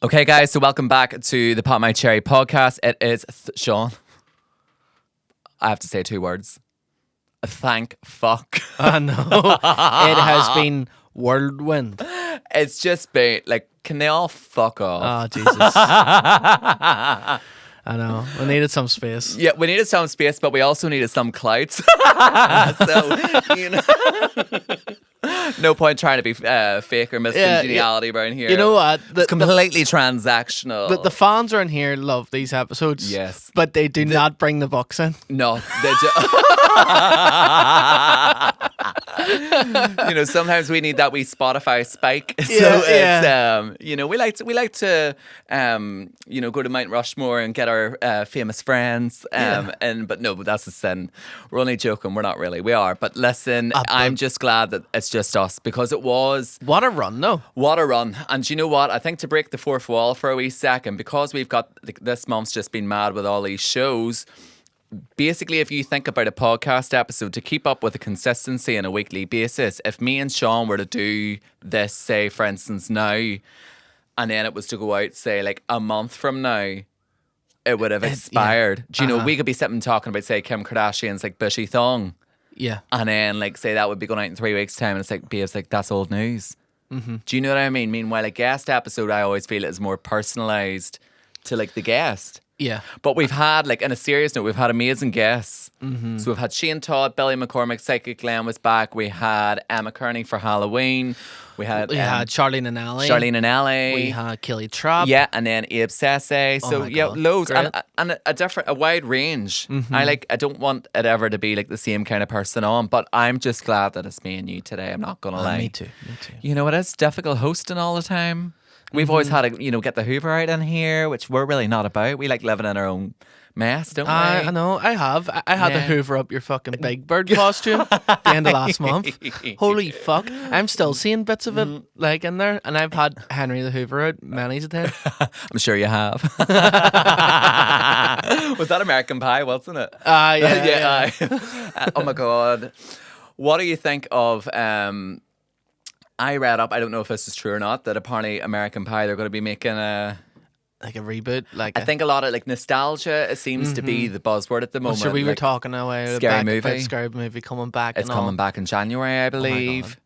Okay, guys, so welcome back to the Pop My Cherry podcast. It is Sean. I have to say 2 words. Thank fuck. I know. It has been whirlwind. It's just been like, can they all fuck off? Oh, Jesus. I know. We needed some space. Yeah, we needed some space, but we also needed some clout. So, no point trying to be fake or miscongeniality around here. You know what? It's completely transactional. The fans around here love these episodes. Yes. But they do not bring the books in. No, they do. Sometimes we need that wee Spotify spike. So it's we like to go to Mount Rushmore and get our famous friends. But that's a sin. We're only joking. We're not really. We are. But listen, I'm just glad that it's just us, because it was what a run, though. What a run. And you know what? I think to break the fourth wall for a wee second, because we've got this month's just been mad with all these shows. Basically, if you think about a podcast episode, to keep up with a consistency on a weekly basis, if me and Sean were to do this, say, for instance, now, and then it was to go out, say, like a month from now, it would have expired. Do you know, we could be sitting talking about, say, Kim Kardashian's like bushy thong. Yeah. And then, like, say that would be going out in 3 weeks' time, and it's like, babes, like, that's old news. Mm-hmm. Do you know what I mean? Meanwhile, a guest episode, I always feel is more personalised to, like, the guest. Yeah. But we've had, like, on a serious note, we've had amazing guests. Mm-hmm. So we've had Shane Todd, Billy McCormick, Psychic Glenn was back. We had Emma Kearney for Halloween. We had Charlene and Ellie. We had Kelly Trapp. Yeah, and then Abe Sesse. So loads. Great. And a wide range. Mm-hmm. I don't want it ever to be like the same kind of person on, but I'm just glad that it's me and you today. I'm not gonna lie. Me too. You know, it is difficult hosting all the time. We've always had to, get the Hoover out in here, which we're really not about. We like living in our own mess, don't we? I know, I have. I had to hoover up your fucking Big Bird costume at the end of last month. Holy fuck. I'm still seeing bits of it like in there, and I've had Henry the Hoover out many's a time. I'm sure you have. Was that American Pie, wasn't it? Yeah. Oh my God. What do you think of... I read up, I don't know if this is true or not, that apparently American Pie, they're going to be making a reboot. I think a lot of nostalgia, it seems to be the buzzword at the moment. Sure, we were talking away Scary about Scary Movie coming back. It's coming back in January, I believe.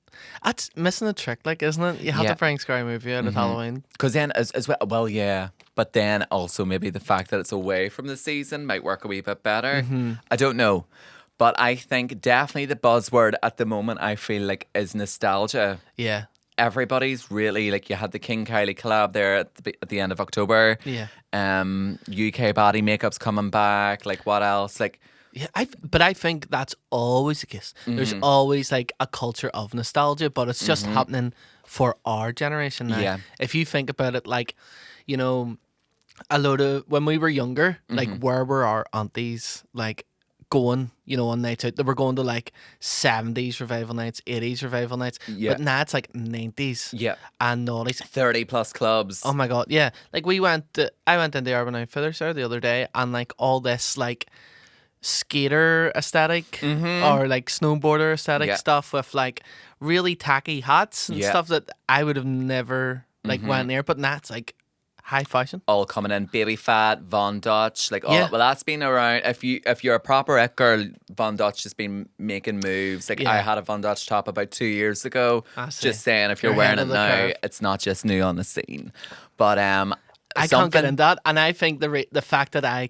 That's missing the trick, isn't it? You have to bring Scary Movie out at Halloween. Because then, as well, yeah. But then also maybe the fact that it's away from the season might work a wee bit better. Mm-hmm. I don't know. But I think definitely the buzzword at the moment, I feel like, is nostalgia. Yeah. Everybody's really, you had the King Kylie collab there at the end of October. Yeah. UK body makeup's coming back. What else? Yeah, but I think that's always the case. Mm-hmm. There's always a culture of nostalgia, but it's just happening for our generation now. Yeah. If you think about it, a load of, when we were younger, where were our aunties, going, on nights out? They were going to 70s revival nights, 80s revival nights. Yeah. But now it's 90s. Yeah. And noughties. 30 plus clubs. Oh my God. Yeah. I went in the Urban Outfitters there the other day, and all this skater aesthetic or snowboarder aesthetic stuff with really tacky hats and stuff that I would have never went near. But now it's high fashion, all coming in, baby fat, Von Dutch, well, that's been around. If you're a proper it girl, Von Dutch has been making moves. I had a Von Dutch top about 2 years ago. Just saying, if you're wearing it now, it's not just new on the scene. But I can't get in that, and I think the fact that I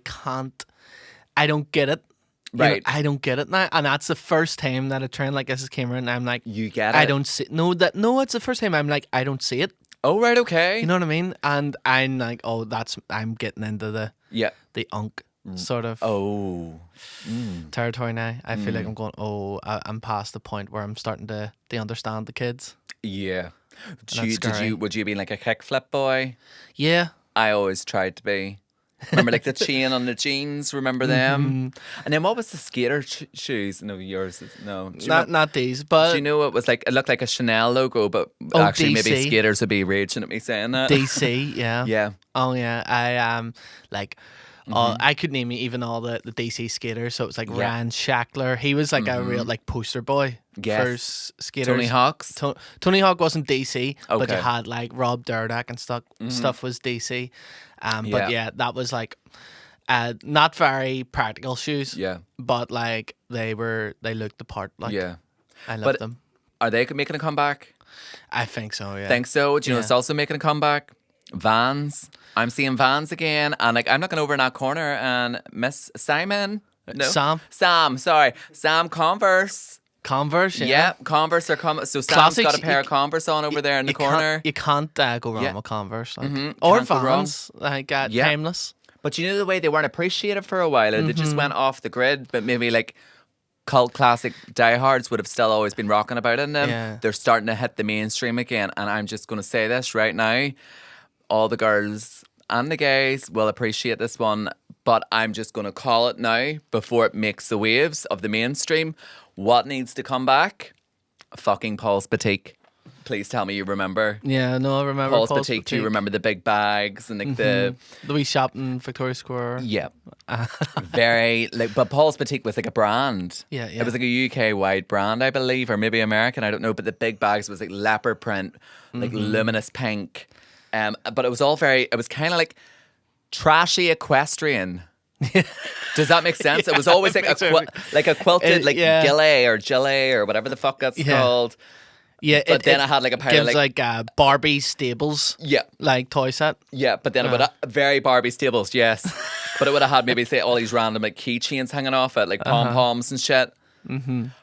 don't get it. Right, I don't get it now, and that's the first time that a trend like this has came around. And I'm you get it. I don't see it's the first time I'm I don't see it. Oh, right, okay. You know what I mean? And I'm I'm getting into the unk sort of territory now. I feel like I'm going, I'm past the point where I'm starting to understand the kids. Yeah. Would you be a kickflip boy? Yeah. I always tried to be. Remember the chain on the jeans? Remember them? And then what was the skater shoes? No, yours. No, not these. But do you know it was it looked like a Chanel logo, but actually DC. Maybe skaters would be raging at me saying that. DC, yeah, yeah. Oh yeah, I am I could name you even all the DC skaters. So it was like Ryan Shackler. He was like a real like poster boy for skaters. Tony Hawk's. Tony Hawk wasn't DC, but Okay. you had like Rob Dyrdek and stuff was DC. But yeah, that was like not very practical shoes. Yeah. But like they looked the part. Like Yeah. I love them. Are they making a comeback? I think so, yeah. Think so? Do you know it's also making a comeback? Vans. I'm seeing Vans again. And like I'm looking over in that corner and Miss Simon. No. Sam, sorry. Sam Converse. Converse, yeah. Yeah, Converse are coming. So Sam's Classics, got a pair of Converse on over there in the corner. You can't go wrong with Converse. Like. Or Can't go wrong. Vans, like timeless. But you know the way they weren't appreciated for a while? They just went off the grid, but maybe like cult classic diehards would have still always been rocking about in them. Yeah. They're starting to hit the mainstream again. And I'm just going to say this right now. All the girls and the guys will appreciate this one, but I'm just going to call it now before it makes the waves of the mainstream. What needs to come back? Fucking Paul's Boutique. Please tell me you remember. Yeah, no, I remember Paul's Boutique. Do you remember the big bags and like the wee shop in Victoria Square? Yeah. Very like, but Paul's Boutique was like a brand. Yeah, yeah. It was like a UK wide brand, I believe, or maybe American. I don't know. But the big bags was like leopard print, like luminous pink. But it was all very. It was kind of like trashy equestrian. Does that make sense? It was always like a quilted gilet or gilet or whatever the fuck that's called. Yeah, but then I had like a pair of like Barbie stables. Yeah, like toy set. Yeah, but then it would have very Barbie stables. Yes, but it would have had maybe say all these random like keychains hanging off it, like pom poms and shit.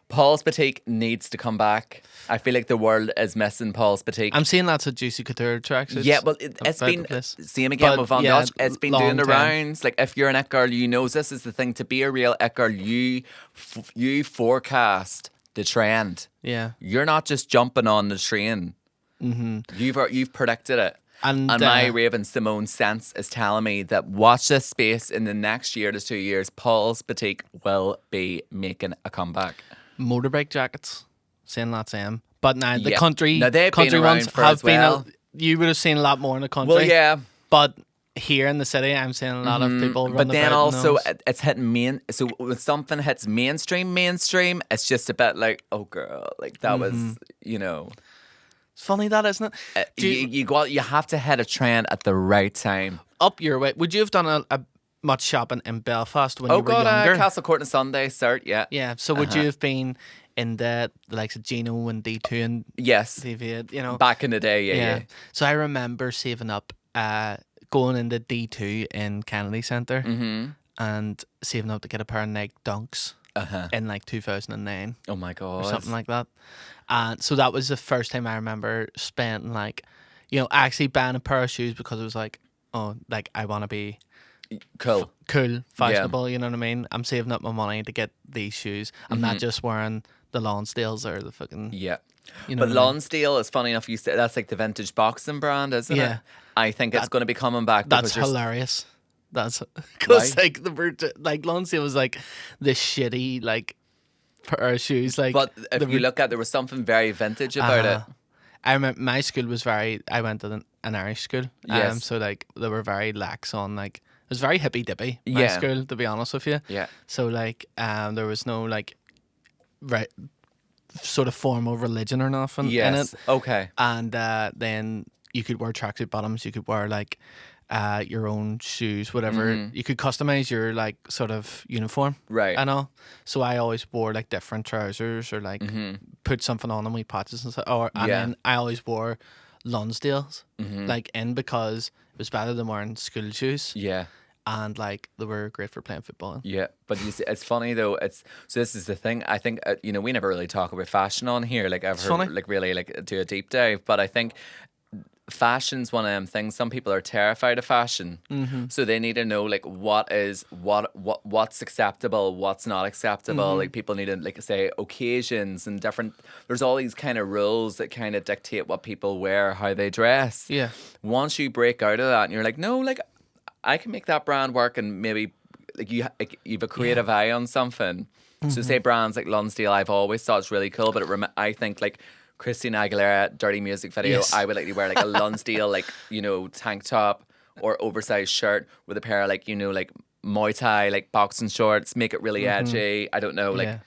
Paul's Boutique needs to come back. I feel like the world is missing Paul's Boutique. I'm seeing lots of Juicy Couture tracks. Yeah, well, it's been same again with Von Dutch. It's been doing the rounds. Like if you're an it girl, you know this is the thing. To be a real it girl, you forecast the trend. Yeah, you're not just jumping on the train. You've predicted it. And my Raven Simone sense is telling me that watch this space in the next year to 2 years, Paul's Boutique will be making a comeback. Motorbike jackets, saying lots of them. But now the country ones have been. You would have seen a lot more in the country. Well, yeah. But here in the city, I'm seeing a lot of people. But then also, it's hitting So when something hits mainstream, it's just a bit like, oh girl, like that was, you know. It's funny that, isn't it? You have to hit a trend at the right time. Up your way. Would you have done a much shopping in Belfast when you were younger? Castle Court and Sunday, cert, yeah. Yeah, so would you have been in the likes of Gino and D2 and TV8, you know? Back in the day, yeah. So I remember saving up, going into D2 in Kennedy Centre and saving up to get a pair of Nike Dunks in like 2009. Oh my God. Or something like that. And so that was the first time I remember spending like, you know, actually buying a pair of shoes because it was like, oh, like I want to be cool, fashionable, you know what I mean? I'm saving up my money to get these shoes. I'm not just wearing the Lonsdales or the fucking... Yeah. You know but Lonsdale is funny enough, you say that's like the vintage boxing brand, isn't it? I think it's going to be coming back. That's hilarious. That's because like Lonsdale was like the shitty like pair of shoes. Like, but if you look at, there was something very vintage about it. I remember my school was I went to an Irish school. Yes. So like they were very lax on like it was very hippy dippy. My school, to be honest with you. Yeah. So like there was no like sort of formal religion or nothing in it. Okay. And then you could wear tracksuit bottoms. You could wear like your own shoes, whatever. You could customize your like sort of uniform, right? I know. So I always wore like different trousers or like put something on them with patches and stuff. And then I always wore Lonsdales like because it was better than wearing school shoes. Yeah. And like they were great for playing football. Yeah, but you see, it's funny though. So this is the thing. I think you know, we never really talk about fashion on here. Like I've heard like really like do a deep dive, but I think fashion's one of them things. Some people are terrified of fashion, so they need to know like what's acceptable, what's not acceptable. Like people need to like say occasions and different. There's all these kind of rules that kind of dictate what people wear, how they dress. Yeah. Once you break out of that, and you're like, no, like I can make that brand work, and maybe like you've a creative eye on something. So say brands like Lonsdale, I've always thought it's really cool, but I think like Christina Aguilera, Dirty Music video, I would like to wear like a Lonsdale like, you know, tank top or oversized shirt with a pair of like, you know, like Muay Thai, like boxing shorts, make it really edgy. I don't know, like. Yeah.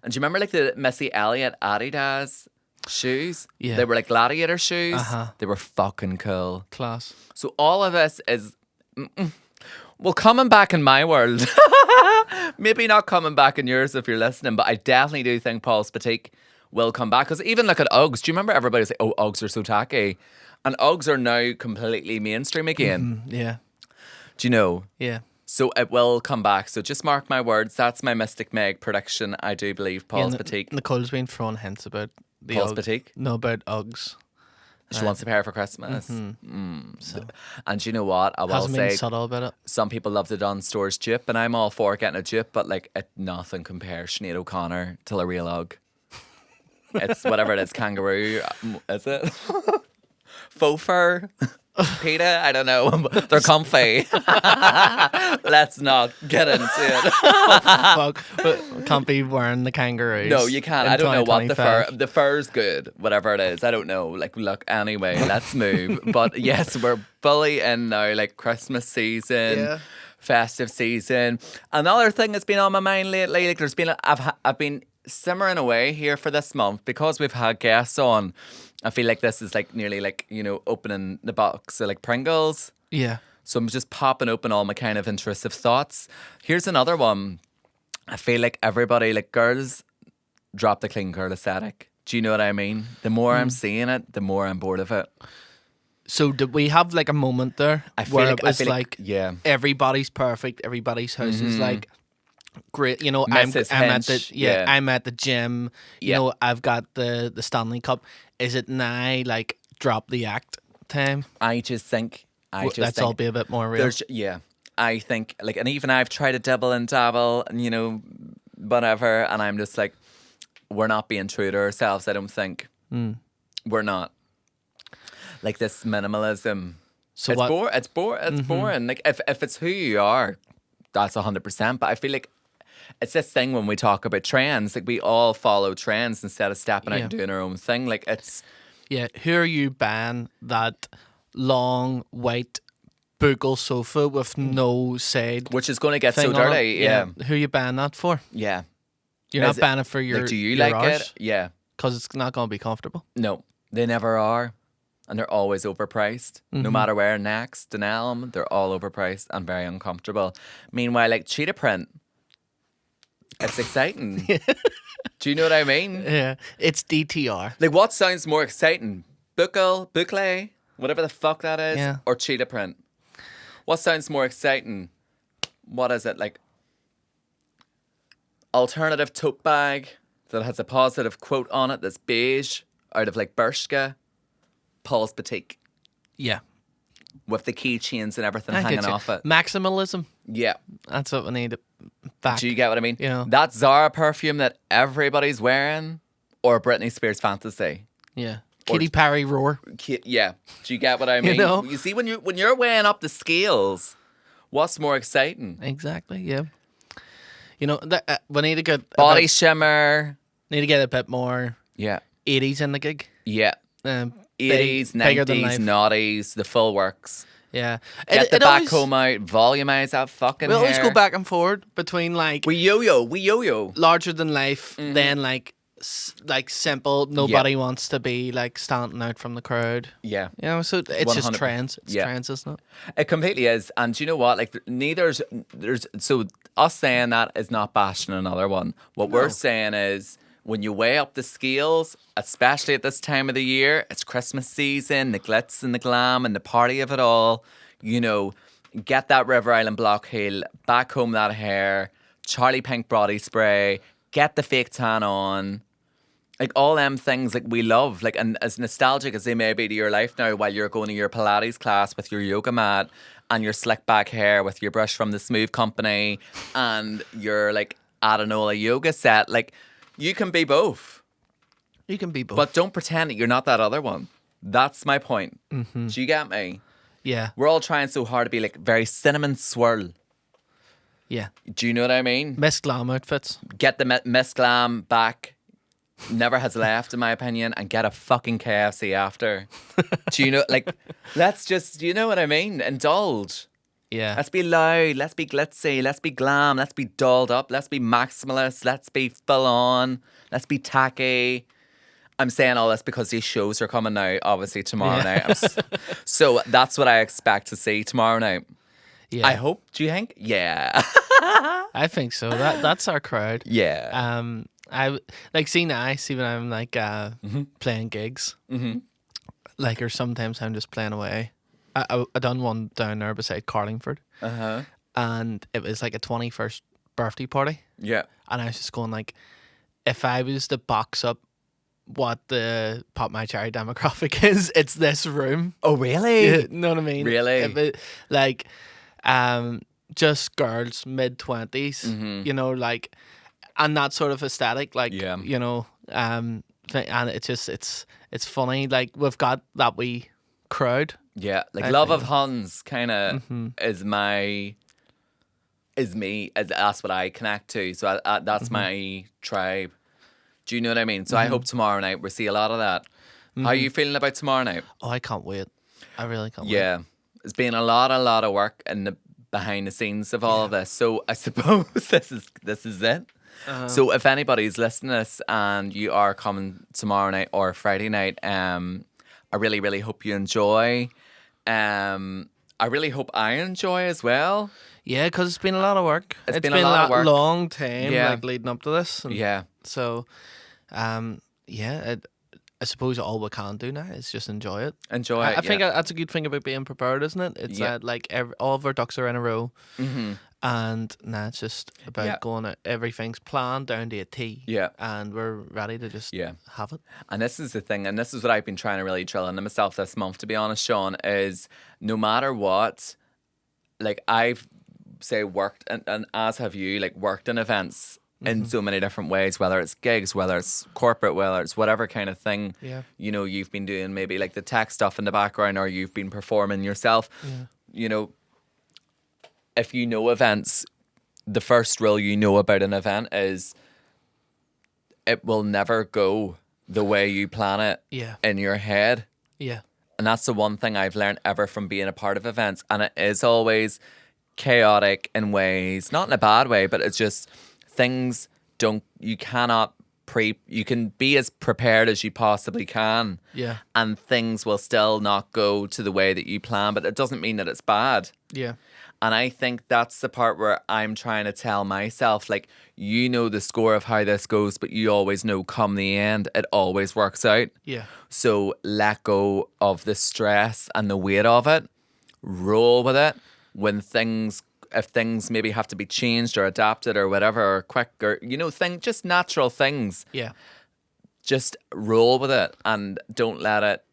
And do you remember like the Missy Elliott Adidas shoes? Yeah. They were like gladiator shoes. Uh-huh. They were fucking cool. Class. So all of this is, well, coming back in my world. Maybe not coming back in yours if you're listening, but I definitely do think Paul's Boutique will come back. Because even look at Uggs. Do you remember everybody was like, oh, Uggs are so tacky? And Uggs are now completely mainstream again. Yeah. Do you know? Yeah. So it will come back. So just mark my words. That's my Mystic Meg prediction. I do believe Paul's Boutique. Nicole's been throwing hints about the Paul's Uggs. Boutique? No, about Uggs. She wants a pair for Christmas. So And do you know what? I will hasn't been say, subtle about it. some people love the Dunn Stores dupe, and I'm all for getting a dupe, but like nothing compares Sinead O'Connor to a real Ugg. It's whatever it is, kangaroo, is it? Faux fur? PETA? I don't know. They're comfy. Let's not get into it. Fuck, but can't be wearing the kangaroos. No, you can't. in I don't know what the fur. 2025. The fur's good, whatever it is. I don't know. Like, look, anyway, let's move. But yes, we're fully in now, like Christmas season, Yeah. festive season. Another thing that's been on my mind lately, like there's been, I've been simmering away here for this month because we've had guests on. I feel like this is like nearly like, you know, opening the box of like Pringles. Yeah. So I'm just popping open all my kind of intrusive thoughts. Here's another one. I feel like everybody, like girls, drop the clean girl aesthetic. Do you know what I mean? The more I'm seeing it, the more I'm bored of it. So did we have like a moment there I feel where like- it I was feel like- like yeah. everybody's perfect, everybody's house is like great. You know, Mrs. I'm at the Hinch, yeah. I'm at the gym. You Yeah. know, I've got the Stanley Cup. Is it now like drop the act time? I just think, Let's all be a bit more real. I think, like, and even I've tried to dibble and dabble and, you know, whatever. And I'm just like, we're not being true to ourselves. I don't think. We're not. Like this minimalism. So it's what? It's boring. Like if it's who you are, that's 100%. But I feel like it's this thing when we talk about trends, like we all follow trends instead of stepping out Yeah. and doing our own thing. Like it's Yeah, who are you buying that long white bugle sofa with no side which is going to get so thing on it? dirty. Yeah. Who are you buying that for? Yeah. You're Is not it- buying it for your. Like, do you your like it? Yeah. Because it's not going to be comfortable. No, they never are. And they're always overpriced. No matter where, Next, Denelm, they're all overpriced and very uncomfortable. Meanwhile, like cheetah print, it's exciting. Do you know what I mean? Yeah, it's DTR. Like what sounds more exciting? Boucle, whatever the fuck that is, Yeah. or cheetah print? What sounds more exciting? What is it, like alternative tote bag that has a positive quote on it that's beige out of like Bershka? Paul's Boutique Yeah, with the keychains and everything I get hanging you. off it. Maximalism. Yeah. That's what we need back. Do you get what I mean? Yeah. That Zara perfume that everybody's wearing, or Britney Spears Fantasy. Yeah, Katy Perry roar. Yeah. Do you get what I mean? know? You see, when you're weighing up the scales, what's more exciting? Exactly. Yeah. You know that we need to get Body shimmer. need to get a bit more Yeah. 80s in the gig. Yeah. 80s, bigger than 90s, life. naughties, the full works. Yeah. Get the it back always- home out, volumize that fucking We always hair. go back and forward between like We yo-yo. larger than life, Mm-hmm. then like simple. Nobody wants to be like standing out from the crowd. Yeah. You know, so it's just 100%. trends. It's Yeah. trends, isn't it? It completely is. And do you know what? Like, there's so us saying that is not bashing another one. What we're saying is when you weigh up the scales, especially at this time of the year, it's Christmas season, the glitz and the glam and the party of it all, you know, get that River Island Block Heel, back home that hair, Charlie Pink body spray, get the fake tan on. Like all them things like we love, like, and as nostalgic as they may be to your life now while you're going to your Pilates class with your yoga mat and your slick back hair with your brush from the Smooth Company and your like Adenola yoga set, like you can be both, You can be both. but don't pretend that you're not that other one. That's my point. Do you get me? yeah, We're all trying so hard to be like very cinnamon swirl. yeah. Do you know what I mean? Miss Glam outfits. Get the Miss Glam back. Never has left, in my opinion, and get a fucking KFC after. Do you know, like, let's just, you know what I mean? Indulge. Yeah. Let's be loud. Let's be glitzy. Let's be glam. Let's be dolled up. Let's be maximalist. Let's be full on. Let's be tacky. I'm saying all this because these shows are coming out, obviously, tomorrow night. So that's what I expect to see tomorrow night. Yeah. I hope. Do you think? Yeah. I think so. That's our crowd. Yeah. I like see when I'm like playing gigs, like or sometimes I'm just playing away. I done one down there beside Carlingford, and it was like a 21st birthday party. Yeah. And I was just going like, if I was to box up what the Pop My Cherry demographic is, it's this room. Oh, really? You know what I mean? Really? Like, just girls mid-20s, you know, like, and that sort of aesthetic, like, you know, and it's just it's funny. Like we've got that wee crowd. Yeah, like Love of Huns kind of is me. That's what I connect to. So that's my tribe. Do you know what I mean? So I hope tomorrow night we see a lot of that. How are you feeling about tomorrow night? Oh, I can't wait. I really can't wait. Yeah, it's been a lot of work in the behind the scenes of all of this. So I suppose this is it. So if anybody's listening to this and you are coming tomorrow night or Friday night, I really, really hope you enjoy. I really hope I enjoy as well. Yeah, because it's been a lot of work. It's been a lot of work. Long time, like leading up to this. And Yeah. So, I suppose all we can do now is just enjoy it. Enjoy it. I think that's a good thing about being prepared, isn't it? It's that like all of our ducks are in a row, and now it's just about going out. Everything's planned down to a T. Yeah, and we're ready to just have it. And this is the thing, and this is what I've been trying to really drill into myself this month. To be honest, Sean, is no matter what, like I've worked and as have you, like worked in events. In so many different ways, whether it's gigs, whether it's corporate, whether it's whatever kind of thing, you know, you've been doing maybe like the tech stuff in the background or you've been performing yourself. You know, if you know events, the first rule you know about an event is it will never go the way you plan it in your head. Yeah. And that's the one thing I've learned ever from being a part of events. And it is always chaotic in ways, not in a bad way, but it's just... Things you can be as prepared as you possibly can. Yeah. And things will still not go to the way that you plan, but it doesn't mean that it's bad. Yeah. And I think that's the part where I'm trying to tell myself, like, you know the score of how this goes, but you always know come the end, it always works out. Yeah. So let go of the stress and the weight of it. Roll with it. If things maybe have to be changed or adapted or whatever, or quick, or, you know, just natural things. Yeah. Just roll with it and don't let it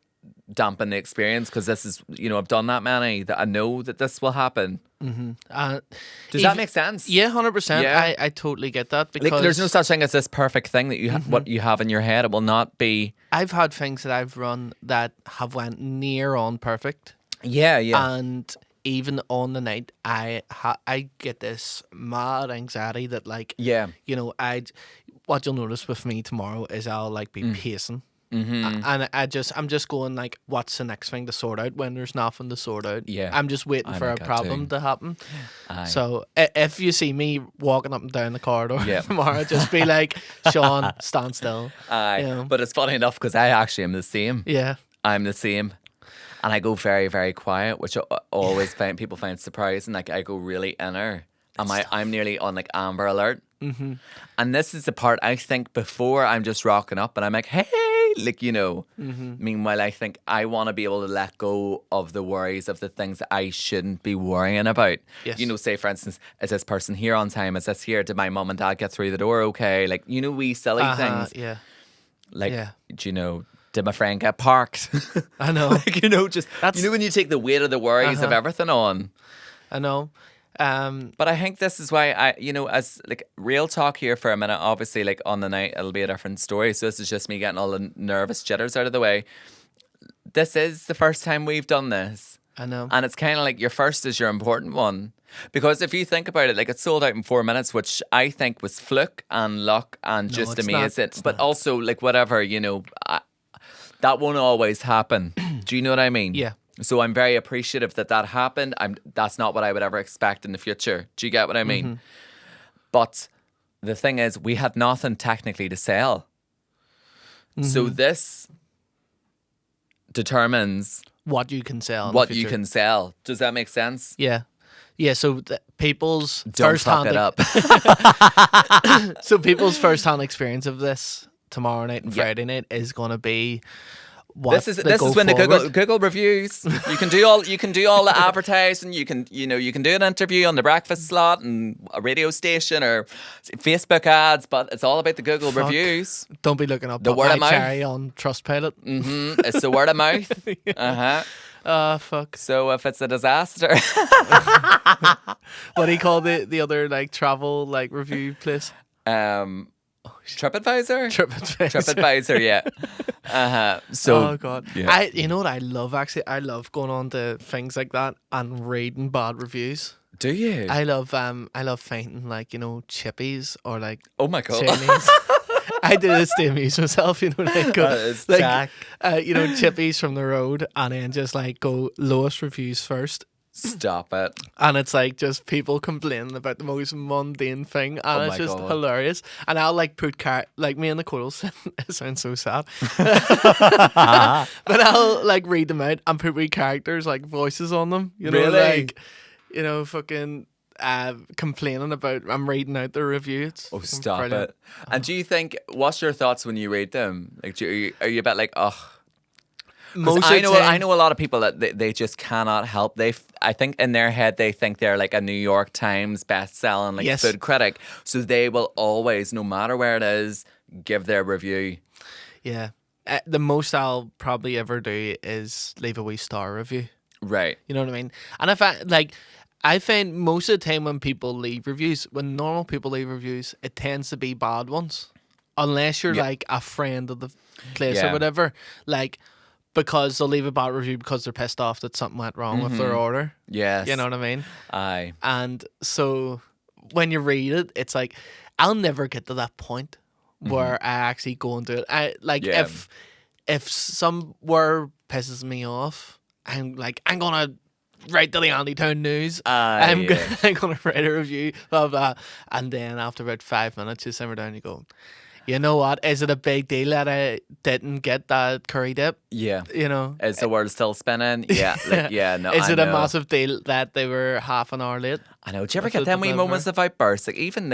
dampen the experience, because this is, you know, I've done that many that I know that this will happen. Does that make sense? Yeah, 100%. Yeah. I totally get that, because like, there's no such thing as this perfect thing that you what you have in your head. It will not be. I've had things that I've run that have went near on perfect. Yeah. And even on the night, I get this mad anxiety that, like, you know, what you'll notice with me tomorrow is I'll like be pacing. And I'm just going like, what's the next thing to sort out when there's nothing to sort out? Yeah. I'm just waiting for a problem to happen. So if you see me walking up and down the corridor tomorrow, just be like, Sean, stand still. You know? But it's funny enough because I actually am the same. Yeah. I'm the same. And I go very, very quiet, which I always find people find surprising. Like, I go really inner. I'm nearly on like Amber Alert. And this is the part I think before I'm just rocking up and I'm like, hey, like, you know. Meanwhile, I think I want to be able to let go of the worries of the things that I shouldn't be worrying about. Yes. You know, say for instance, is this person here on time? Is this here? Did my mum and dad get through the door okay? Like, you know, wee silly things. Yeah. Like, do you know, did my friend get parked? I know. Like, you know, just, you know, when you take the weight of the worries of everything on. I know. But I think this is why as like real talk here for a minute, obviously like on the night, it'll be a different story. So this is just me getting all the nervous jitters out of the way. This is the first time we've done this. I know. And it's kind of like your first is your important one. Because if you think about it, like it sold out in 4 minutes, which I think was fluke and luck and just amazing. But also like whatever, you know, that won't always happen. Do you know what I mean? Yeah. So I'm very appreciative that happened. That's not what I would ever expect in the future. Do you get what I mean? But the thing is, we had nothing technically to sell. So this determines what you can sell. What you can sell. Does that make sense? Yeah. Yeah, so people's Don't fuck it up. So people's first-hand experience of this tomorrow night and Friday night is going to be this is when the Google reviews. You can do all the advertising. You can do an interview on the breakfast slot and a radio station or Facebook ads, but it's all about the Google reviews. Don't be looking up the word of mouth cherry on Trustpilot. It's the word of mouth. Fuck. So if it's a disaster, what do you call the other like travel like review place? TripAdvisor, yeah. So, oh god, yeah. You know what I love actually? I love going on to things like that and reading bad reviews. Do you? I love finding like chippies or like oh my god. I do this to amuse myself, like go like chippies from the road and then just like go lowest reviews first. Stop it. And it's like just people complaining about the most mundane thing and it's just hilarious. And I'll like put like me and the Coils, it sounds so sad. But I'll like read them out and put wee characters like voices on them. Really? Like fucking complaining about I'm reading out the review. It's stop brilliant. it. And do you think what's your thoughts when you read them? Like are you a bit like, ugh? I know a lot of people that they just cannot help. I think in their head they think they're like a New York Times best-selling food critic, so they will always, no matter where it is, give their review. Yeah, the most I'll probably ever do is leave a wee star review. Right. You know what I mean? And I find most of the time when people leave reviews, when normal people leave reviews, it tends to be bad ones, unless you're like a friend of the place or whatever, like. Because they'll leave a bad review because they're pissed off that something went wrong with their order. Yes. You know what I mean? Aye. And so when you read it, it's like, I'll never get to that point where I actually go and do it. If some word pisses me off, I'm going to write to the Andytown News. I'm going to write a review, blah, blah. And then after about 5 minutes, you simmer down and you go, you know what? Is it a big deal that I didn't get that curry dip? Yeah. Is the world still spinning? Yeah. No. Is it a massive deal that they were half an hour late? I know. Do you ever get them wee moments of outbursts? Like even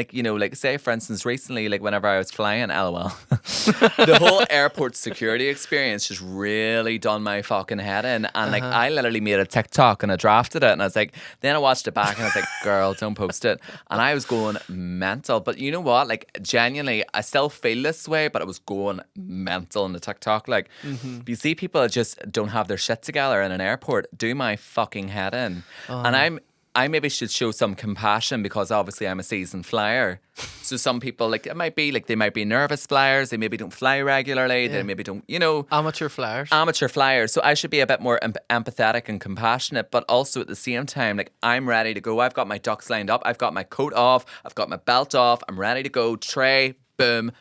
say for instance recently, like whenever I was flying, LOL, the whole airport security experience just really done my fucking head in. And I literally made a TikTok and I drafted it and I was like, then I watched it back and I was like, girl, don't post it. And I was going mental. But you know what? Like genuinely, I still feel this way, but I was going mental in the TikTok. Like you see people that just don't have their shit together in an airport, do my fucking head in. And I maybe should show some compassion because obviously I'm a seasoned flyer. So some people they might be nervous flyers. They maybe don't fly regularly. They maybe don't, Amateur flyers. So I should be a bit more empathetic and compassionate, but also at the same time, like I'm ready to go. I've got my ducks lined up. I've got my coat off. I've got my belt off. I'm ready to go. Tray, boom,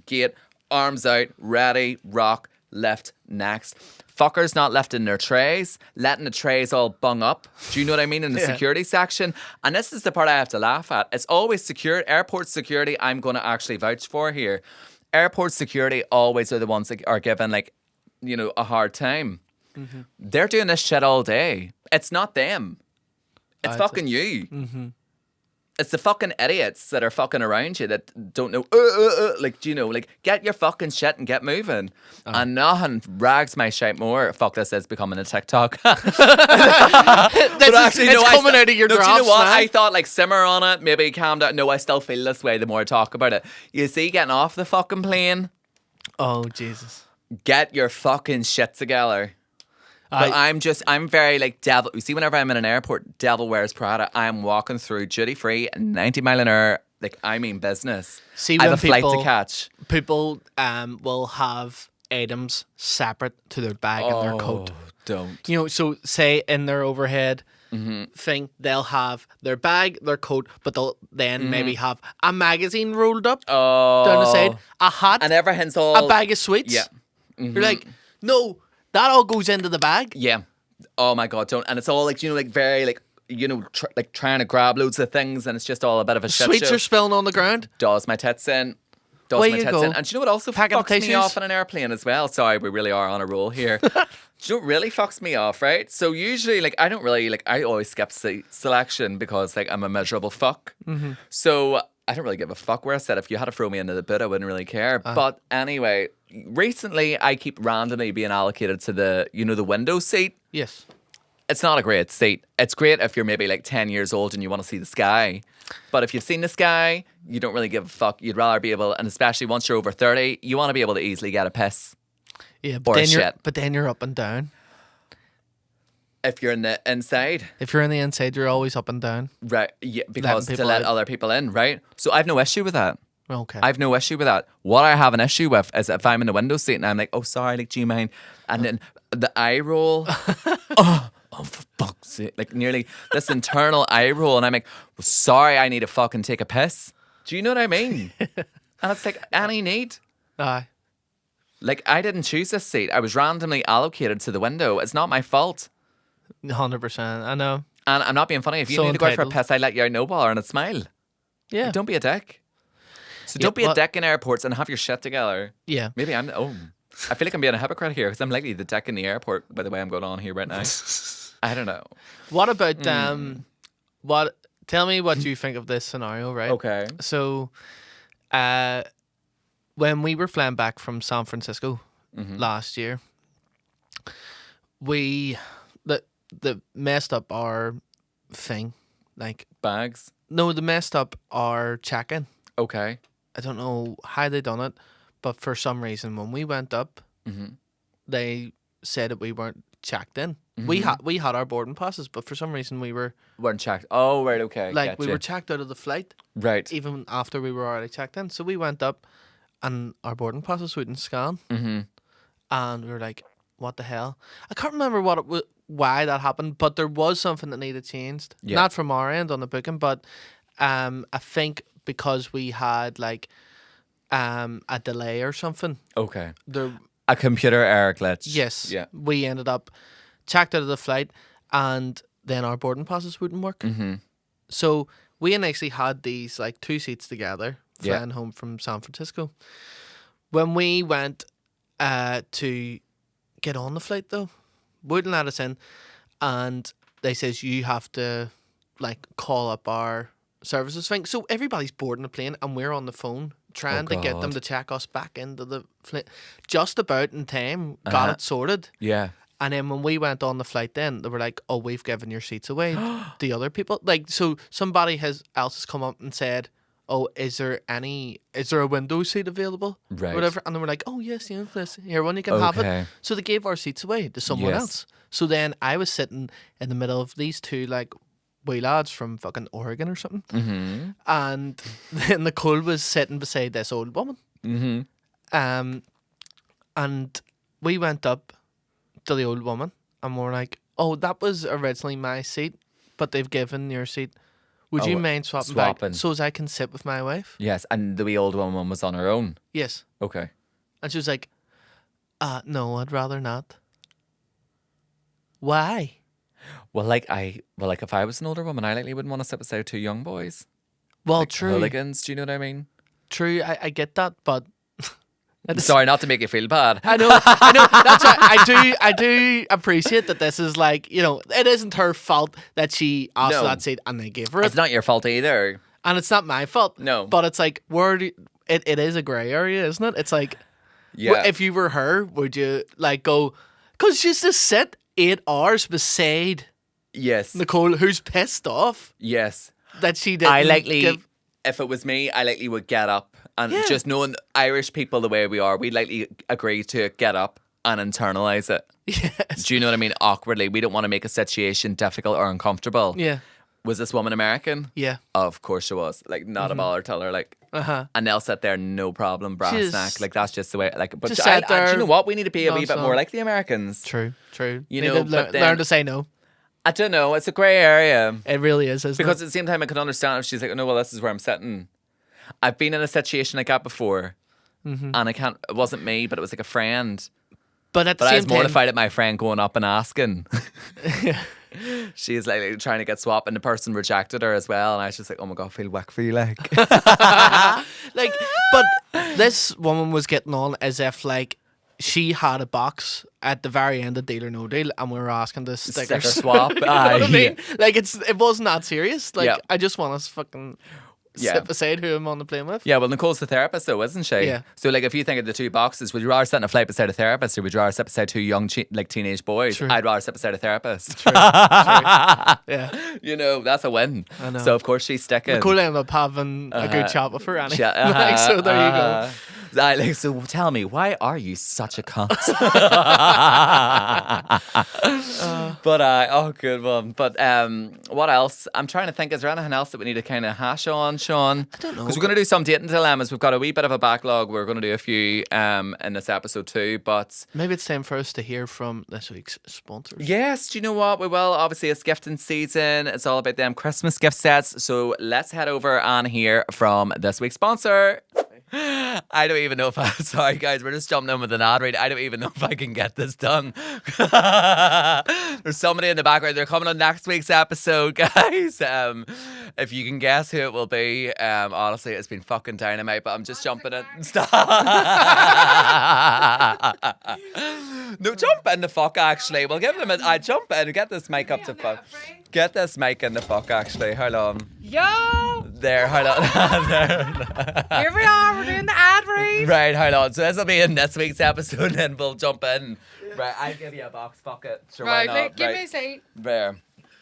gate, arms out, ready, rock, lift, next. Fuckers not lifting their trays, letting the trays all bung up. Do you know what I mean? In the security section. And this is the part I have to laugh at. It's always secure. Airport security, I'm going to actually vouch for here. Airport security always are the ones that are given a hard time. They're doing this shit all day. It's not them. It's fucking you. It's the fucking idiots that are fucking around you that don't know, get your fucking shit and get moving. And nothing rags my shite more. Fuck, this is becoming a TikTok. It's coming out of your drops. Do you know what? Now. I thought simmer on it, maybe calm down. No, I still feel this way the more I talk about it. You see, getting off the fucking plane. Oh, Jesus. Get your fucking shit together. But I'm very devil. You see, whenever I'm in an airport, devil wears Prada. I'm walking through duty free, 90 mile an hour. I mean business. See, I have a flight to catch. People will have items separate to their bag and their coat. Don't. So say in their overhead thing, they'll have their bag, their coat, but they'll then maybe have a magazine rolled up down the side, a hat, and everything's all a bag of sweets. Yeah. You're like, no. That all goes into the bag. Yeah. Oh my God, don't. And it's all like, like very like, like trying to grab loads of things, and it's just all a bit of a shit Sweets show. are spilling on the ground. Does my tits in. There you go. And do you know what also Packet of fucks me tissues. off on an airplane as well? Sorry, we really are on a roll here. Do you know what really fucks me off, right? So usually, like, I don't really, like, I always skip seat selection because, like, I'm a miserable fuck. Mm-hmm. So I don't really give a fuck where I sit. If you had to throw me into the boot, I wouldn't really care. But anyway, recently I keep randomly being allocated to the window seat. Yes. It's not a great seat. It's great if you're maybe like 10 years old and you want to see the sky. But if you've seen the sky, you don't really give a fuck. You'd rather be able, and especially once you're over 30, you want to be able to easily get a piss. Yeah, but then you're up and down. If you're in the inside. If you're in the inside, you're always up and down. Right, yeah, because to let other people in, right? So I've no issue with that. Okay. I've no issue with that. What I have an issue with is if I'm in the window seat and I'm like, oh, sorry, like, do you mind? And then the eye roll. Oh, for fuck's sake. Like, nearly this internal eye roll. And I'm like, well, sorry, I need to fucking take a piss. Do you know what I mean? And it's like, any need. Aye. Like, I didn't choose this seat. I was randomly allocated to the window. It's not my fault. 100%. I know. And I'm not being funny. If you So need to go out for a entitled. piss, I let you out no bother and a smile. Yeah. Like, don't be a dick. So Yeah, don't be a but- dick in airports and have your shit together. Yeah. Maybe I feel like I'm being a hypocrite here because I'm likely the dick in the airport by the way I'm going on here right now. I don't know. What about tell me what you think of this scenario, right? Okay. So when we were flying back from San Francisco last year, we the messed up our thing. Like Bags. no, they messed up our check-in. Okay. I don't know how they done it, but for some reason when we went up, they said that we weren't checked in. We had our boarding passes, but for some reason we were Weren't checked. Oh, right, okay. like we Gotcha. were checked out of the flight Right. even after we were already checked in. So we went up, and our boarding passes wouldn't scan, and we were like, "What the hell?" I can't remember why that happened, but there was something that needed changed. Yeah. Not from our end on the booking, but I think because we had like a delay or something. Okay. There, A computer error glitch. yes, Yeah. we ended up checked out of the flight, and then our boarding passes wouldn't work. So we actually had these like two seats together Yeah. flying home from San Francisco. When we went to get on the flight though, wouldn't let us in, and they says you have to like call up our services thing. So everybody's boarding the plane and we're on the phone trying to get them God. to check us back into the flight. Just about in time, got it sorted. Yeah. And then when we went on the flight then, they were like, oh, we've given your seats away to other people. Like, so somebody else has come up and said, oh, is there a window seat available? Right. Or whatever. And they were like, oh, yes, here, one, you can have Okay. it. So they gave our seats away to someone Yes. else. So then I was sitting in the middle of these two, like, wee lads from fucking Oregon or something. And then Nicole was sitting beside this old woman. And we went up to the old woman and we were like, oh, that was originally my seat, but they've given your seat. Would you mind swapping back so as I can sit with my wife? Yes. And the wee old woman was on her own. Yes. Okay. And she was like, no, I'd rather not. Why? Well, like if I was an older woman, I likely wouldn't want to sit beside two young boys. Well, Like true. hooligans, do you know what I mean? True, I get that, but Sorry, not to make you feel bad. I know. That's right. I do appreciate that this is like, it isn't her fault that she asked No. for that seat and they gave her it. It's not your fault either. And it's not my fault. No. But it's like, it is a grey area, isn't it? It's like, Yeah. if you were her, would you like go, because she's just sit 8 hours beside Yes. Nicole, who's pissed off Yes. that she didn't I likely, give. if it was me, I likely would get up. And Yeah. just knowing Irish people the way we are, we'd likely agree to get up and internalise it. Yes. Do you know what I mean? Awkwardly. We don't want to make a situation difficult or uncomfortable. Yeah. Was this woman American? Yeah. Of course she was. Like, not a bother, tell her. Like, and they'll sit there, no problem, brass She's- snack. Like, that's just the way. Like, but just I, sat there do you know what? We need to be a wee bit nonstop. more like the Americans. True. You Need know, to but then- learn to say no. I don't know. It's a grey area. It really is, isn't Because it? at the same time, I could understand if she's like, oh, no, well, this is where I'm sitting. I've been in a situation like that before. And it wasn't me, but it was like a friend. But at the But I same was time, mortified at my friend going up and asking. She's like trying to get swapped, and the person rejected her as well. And I was just like, oh my God, I feel whack for you, like. like, but this woman was getting on as if like she had a box at the very end of Deal or No Deal, and we were asking to Sticker stickers. swap. You know what I mean? Yeah. Like it wasn't that serious. Like Yeah. I just want us fucking sit beside who I'm on the plane with. Yeah, well, Nicole's the therapist, though, isn't she? Yeah. So, like, if you think of the two boxes, would you rather sit on a flight beside a therapist, or would you rather sit beside two young, teenage boys? True. I'd rather sit beside a therapist. True. Yeah. You know, that's a win. I know. So, of course, she's sticking. Nicole ended up having a good chat with her, Annie. Yeah, Like, so there you go. So tell me, why are you such a cunt? But oh, good one. But what else? I'm trying to think. Is there anything else that we need to kind of hash on, Sean? I don't know. Because we're going to do some dating dilemmas. We've got a wee bit of a backlog. We're going to do a few in this episode too. But Maybe it's time for us to hear from this week's sponsors. yes, do you know what? We will. Obviously, it's gifting season. It's all about them Christmas gift sets. So let's head over and hear from this week's sponsor. I don't even know if I... Sorry, guys. We're just jumping in with an ad read. I don't even know if I can get this done. There's somebody in the background. They're coming on next week's episode, guys. If you can guess who it will be, honestly, it's been fucking dynamite, but I'm just jumping in. Stop. No, jump in the fuck, actually. We'll give them I jump in. Get this mic up to fuck. Get this mic in the fuck, actually. Hold on. Yo! There, hold on. There. Here we are, we're doing the ad read. Right, hold on. So this will be in this week's episode, and we'll jump in. Right, I'll give you a box. Fuck it. Sure, why Right, not? look, give Right. me a seat. There.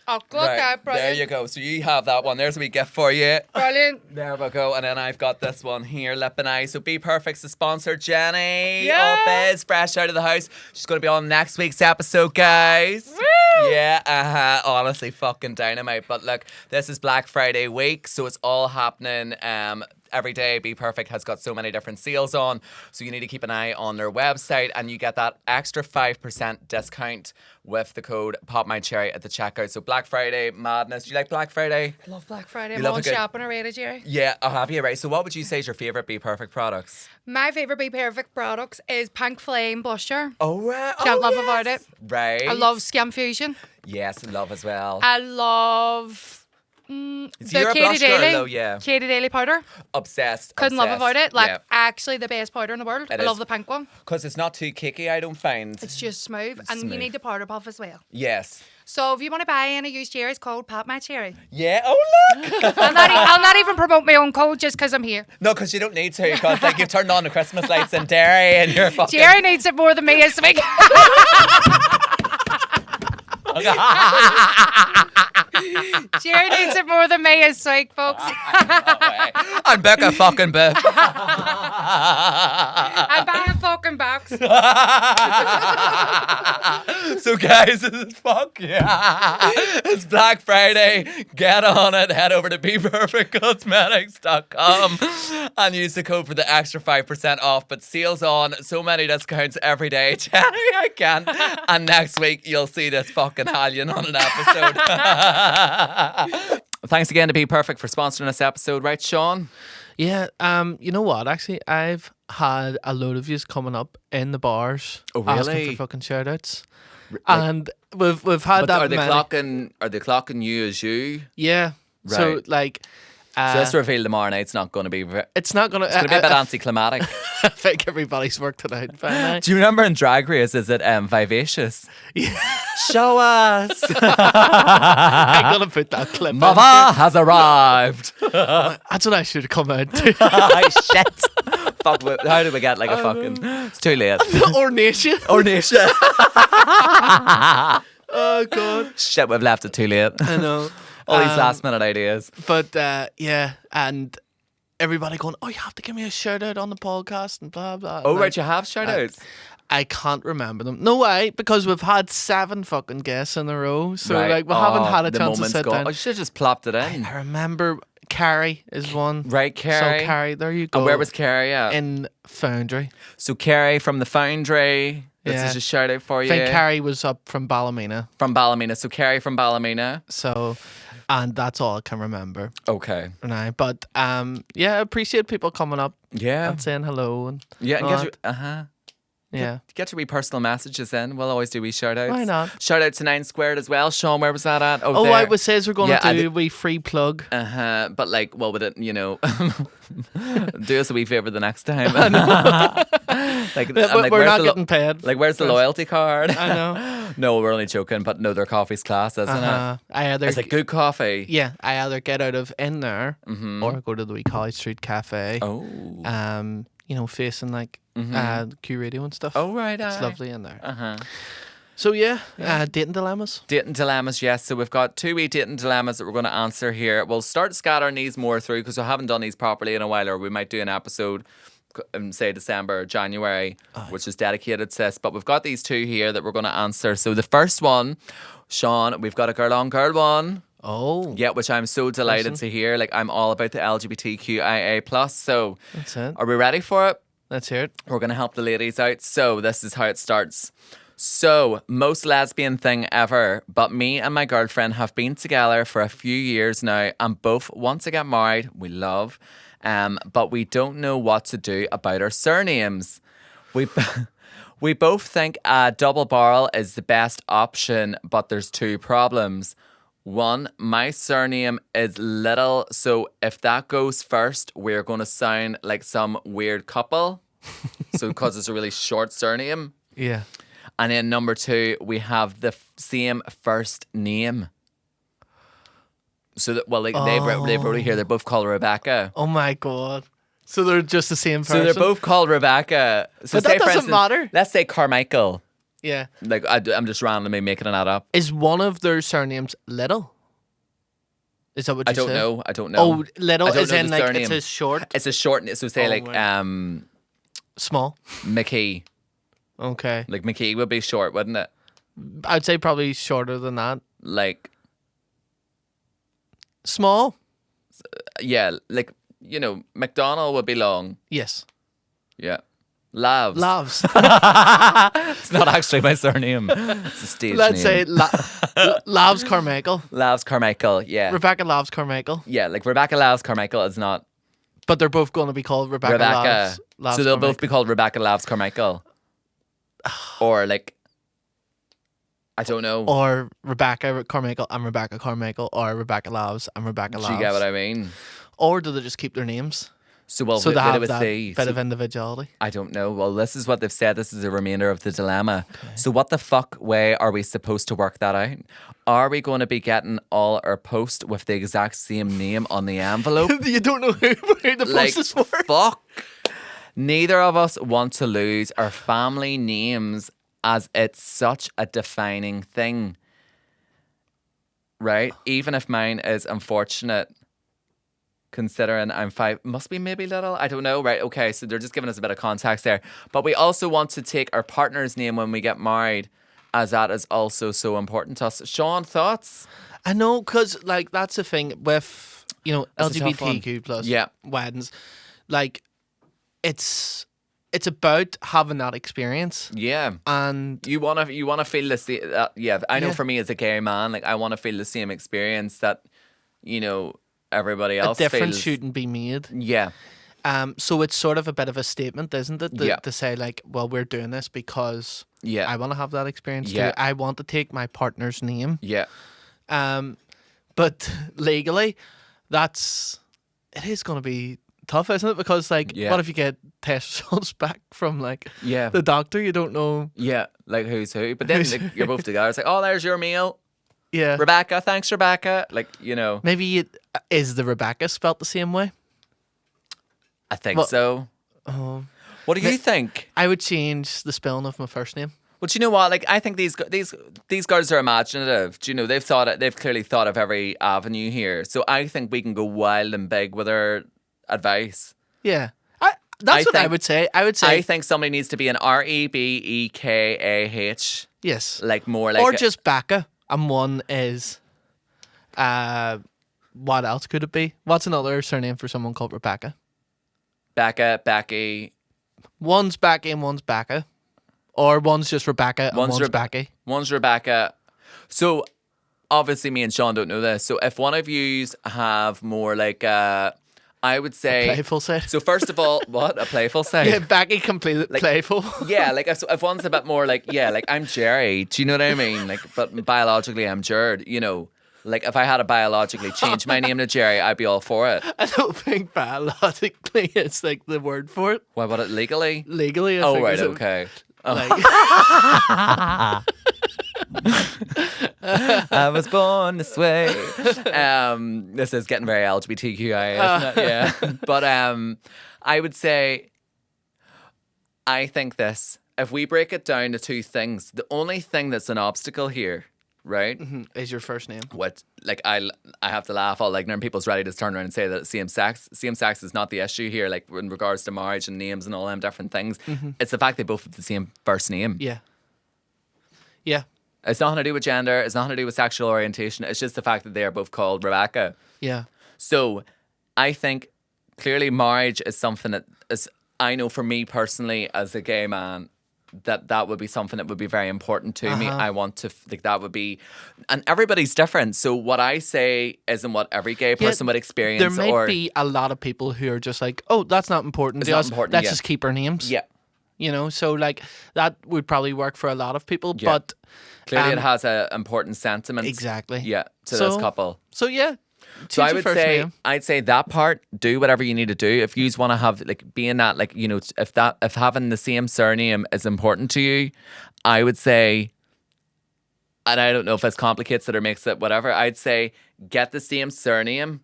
Oh, look Right, out, there brilliant. you go. So you have that one. There's a wee gift for you. Brilliant. There we go. And then I've got this one here, Lip and Eye. So Be Perfect's the sponsor, Jenny. Yeah. Oh, Biz, fresh out of the house. She's going to be on next week's episode, guys. Woo! Yeah, honestly, fucking dynamite. But look, this is Black Friday week, so it's all happening every day. Be Perfect has got so many different sales on, so you need to keep an eye on their website, and you get that extra 5% discount with the code PopMyCherry at the checkout. So Black Friday madness. Do you like Black Friday? Love Black Friday. You I'm love all a good- shopping already, Jerry. Yeah, I'll have you right. So what would you say is your favourite Be Perfect products? My favourite Be Perfect products is Pink Flame Blusher. Oh, right. Can't love about it. Right. I love Skin Fusion. Yes, love as well. I love So the you're a Katie blush girl, Daly. though, yeah. Katie Daly powder. Obsessed. Couldn't love about it. Like, yeah. actually the best powder in the world. It I love is. the pink one. Because it's not too kicky, I don't find. It's just smooth. And smooth. you need the powder puff as well. Yes. So if you want to buy any used cherries, code PopMyCherry. Yeah. Oh, look. I'll not even promote my own code just because I'm here. No, because you don't need to. Because like you've turned on the Christmas lights in Derry, and you're fucking. Jerry needs it more than me this week. Jerry needs it more than me this week, folks. And Becca fucking Biff. I'm buying a fucking box. So guys, this is fuck yeah. It's Black Friday. Get on it. Head over to BePerfectCosmetics.com and use the code for the extra 5% off. But sales on, so many discounts every day. Jenny, I can't. And next week you'll see this fucking hallion on an episode. Thanks again to Be Perfect for sponsoring this episode, right, Sean? Yeah, you know what? Actually, I've had a load of views coming up in the bars Oh, asking really? for fucking shout outs. And we've had But that are they many. clocking you as you? Yeah. So Right. like So let's reveal tomorrow night. It's not going to be. it's not gonna It's going to be a bit anticlimactic. I think everybody's worked it out by now. Do you remember in Drag Race? Is it Vivacious? Yeah. Show us. I'm gonna put that clip in. Mother has arrived. That's what I should have come out to. Oh, shit. Fuck. How did we get like a fucking? It's too late. Or nation. Or nation. Oh god. Shit, we've left it too late. I know. All these last minute ideas. But yeah, and everybody going, oh, you have to give me a shout out on the podcast and blah blah. Oh, And right, you have shout outs. I can't remember them. No way, because we've had 7 fucking guests in a row, so Right. like we haven't Oh, had a the chance to moment's sit gone. down. Oh, you should have just plopped it in. I remember Carrie is one. Right, Carrie. So Carrie, there you go. And where was Carrie at? in Foundry? So Carrie from the Foundry. This Yeah. is a shout out for I you. think Carrie was up from Ballymena. From Ballymena. So Carrie from Ballymena. So, and that's all I can remember Okay. now. But yeah, I appreciate people coming up Yeah. and saying hello and Yeah. And all get you. that. Yeah. Get your wee personal messages in. We'll always do wee shout outs. Why not? Shout out to 9 Squared as well. Sean, where was that at? Oh, there. I was says we're going Yeah, to do a wee free plug. But like, well, with it, you know, do us a wee favor the next time. like, We're not getting paid. Like, where's the loyalty card? I know. No, we're only joking, but no, their coffee's class, isn't it? I either It's a good coffee. Yeah, I either get out of in there or go to the wee College Street Cafe. Oh. You know, facing like Q Radio and stuff. Oh, right. It's aye. lovely in there. Uh-huh. So yeah, dating dilemmas. Dating dilemmas, yes. So we've got 2 wee dating dilemmas that we're going to answer here. We'll start scattering these more through because we haven't done these properly in a while, or we might do an episode in, say, December or January, which is dedicated to this. But we've got these 2 here that we're going to answer. So the first one, Sean, we've got a girl on girl one. Oh. Yeah, which I'm so delighted to hear. Like, I'm all about the LGBTQIA+. So That's it. are we ready for it? Let's hear it. We're going to help the ladies out. So this is how it starts. So, most lesbian thing ever, but me and my girlfriend have been together for a few years now and both want to get married. We love, but we don't know what to do about our surnames. We both think a double barrel is the best option, but there's 2 problems. One, my surname is Little, so if that goes first, we're going to sound like some weird couple. So, because it's a really short surname. Yeah. And then number 2, we have the same first name. So that, well, like they've wrote here, they're both called Rebecca. Oh my god. So they're just the same person. So they're both called Rebecca. So But that say, for doesn't instance, matter. Let's say Carmichael. Yeah. Like I'm just randomly making that up. Is one of their surnames Little? Is that what you I don't said? know. I don't know. Oh, Little I don't is know in the like surname. it's a short, It's a short. So say Oh, like right. Small. McKee. Okay. Like McKee would be short, wouldn't it? I'd say probably shorter than that. Like Small. yeah, like you know, McDonald would be long. Yes. Yeah. Lavs. Loves. It's not actually my surname. It's a stage Let's say name. Loves Carmichael. Lavs Carmichael. Yeah. Rebecca loves Carmichael. Yeah, like Rebecca Lavs Carmichael is not But they're both going to be called Rebecca. Rebecca. Loves So they'll Carmichael. both be called Rebecca Lavs Carmichael. Or like I don't know. Or Rebecca Carmichael and Rebecca Carmichael, or Rebecca Loves and Rebecca Do Loves. you get what I mean? Or do they just keep their names? So well, So they what have it would that say. bit So of individuality. I don't know. Well, this is what they've said. This is a remainder of the dilemma. So what the fuck way are we supposed to work that out? Are we going to be getting all our post with the exact same name on the envelope? You don't know who the Like, post is for. fuck. Neither of us want to lose our family names as it's such a defining thing. Right? Even if mine is unfortunate, considering I'm 5, must be maybe Little. I don't know. Right? Okay. So they're just giving us a bit of context there. But we also want to take our partner's name when we get married, as that is also so important to us. Sean, thoughts? I know, because like that's the thing with That's a tough one. LGBTQ plus Yeah. weddings. Like it's about having that experience, Yeah. and You wanna feel the same. Yeah, I know. Yeah. For me as a gay man, like I want to feel the same experience that everybody a else difference feels. shouldn't be made. Yeah, So it's sort of a bit of a statement, isn't it? Yeah. To say like, well, we're doing this because yeah, I want to have that experience Yeah. too. I want to take my partner's name. yeah. But legally, it is going to be tough, isn't it? Because like, Yeah. what if you get test results back from like Yeah. the doctor? You don't know. Yeah, like who's who. But then like, you're both together. It's like, oh, there's your meal, Yeah. Rebecca. Thanks, Rebecca. Like Maybe is the Rebecca spelt the same way? I think Well- so. Oh. What do you think? I would change the spelling of my first name. But you know what? Like, I think these girls are imaginative. Do you know they've clearly thought of every avenue here. So I think we can go wild and big with our advice. Yeah. That's what I think- would say. I would say I think somebody needs to be an Rebekah, yes. like more like Or just Becca. And one is what else could it be? What's another surname for someone called Rebecca? Becca, Becky. One's Becky and one's Becca. Or one's just Rebecca and one's Becky. One's Rebecca. So obviously me and Sean don't know this. So if one of yous have more like I I would say Playful side. So first of all, what a playful side. Yeah, Becky completely playful. Yeah, like if one's a bit more like, yeah, like I'm Jerry. Do you know what I mean? Like, but biologically I'm Jared. You know, like if I had to biologically change my name to Jerry, I'd be all for it. I don't think biologically it's like the word for it. Why would it legally? Legally, I Oh think right, is it- okay. Like, I was born this way. This is getting very LGBTQI, isn't it? Yeah. But I would say, I think this. If we break it down to two things, the only thing that's an obstacle here, right? is your first name. What like I have to laugh all like when people's ready to turn around and say that same sex is not the issue here, like in regards to marriage and names and all them different things. It's the fact they both have the same first name. Yeah. Yeah. It's nothing to do with gender. It's nothing to do with sexual orientation. It's just the fact that they are both called Rebecca. Yeah. So I think clearly marriage is something that is, I know for me personally as a gay man, that would be something that would be very important to me. I want to, like, that would be, and everybody's different. So what I say isn't what every gay person would experience. There might be a lot of people who are just like, oh, that's not important to not us. important, Let's yeah. just keep our names. Yeah. You know, so like that would probably work for a lot of people. Yeah. But Clearly it has an important sentiment. exactly. Yeah, to this couple. So yeah. So I choose your would first say, name. I'd say that part, do whatever you need to do. If you want to have, like, being that, like, you know, if having the same surname is important to you, I would say, and I don't know if this complicates it or makes it whatever, I'd say get the same surname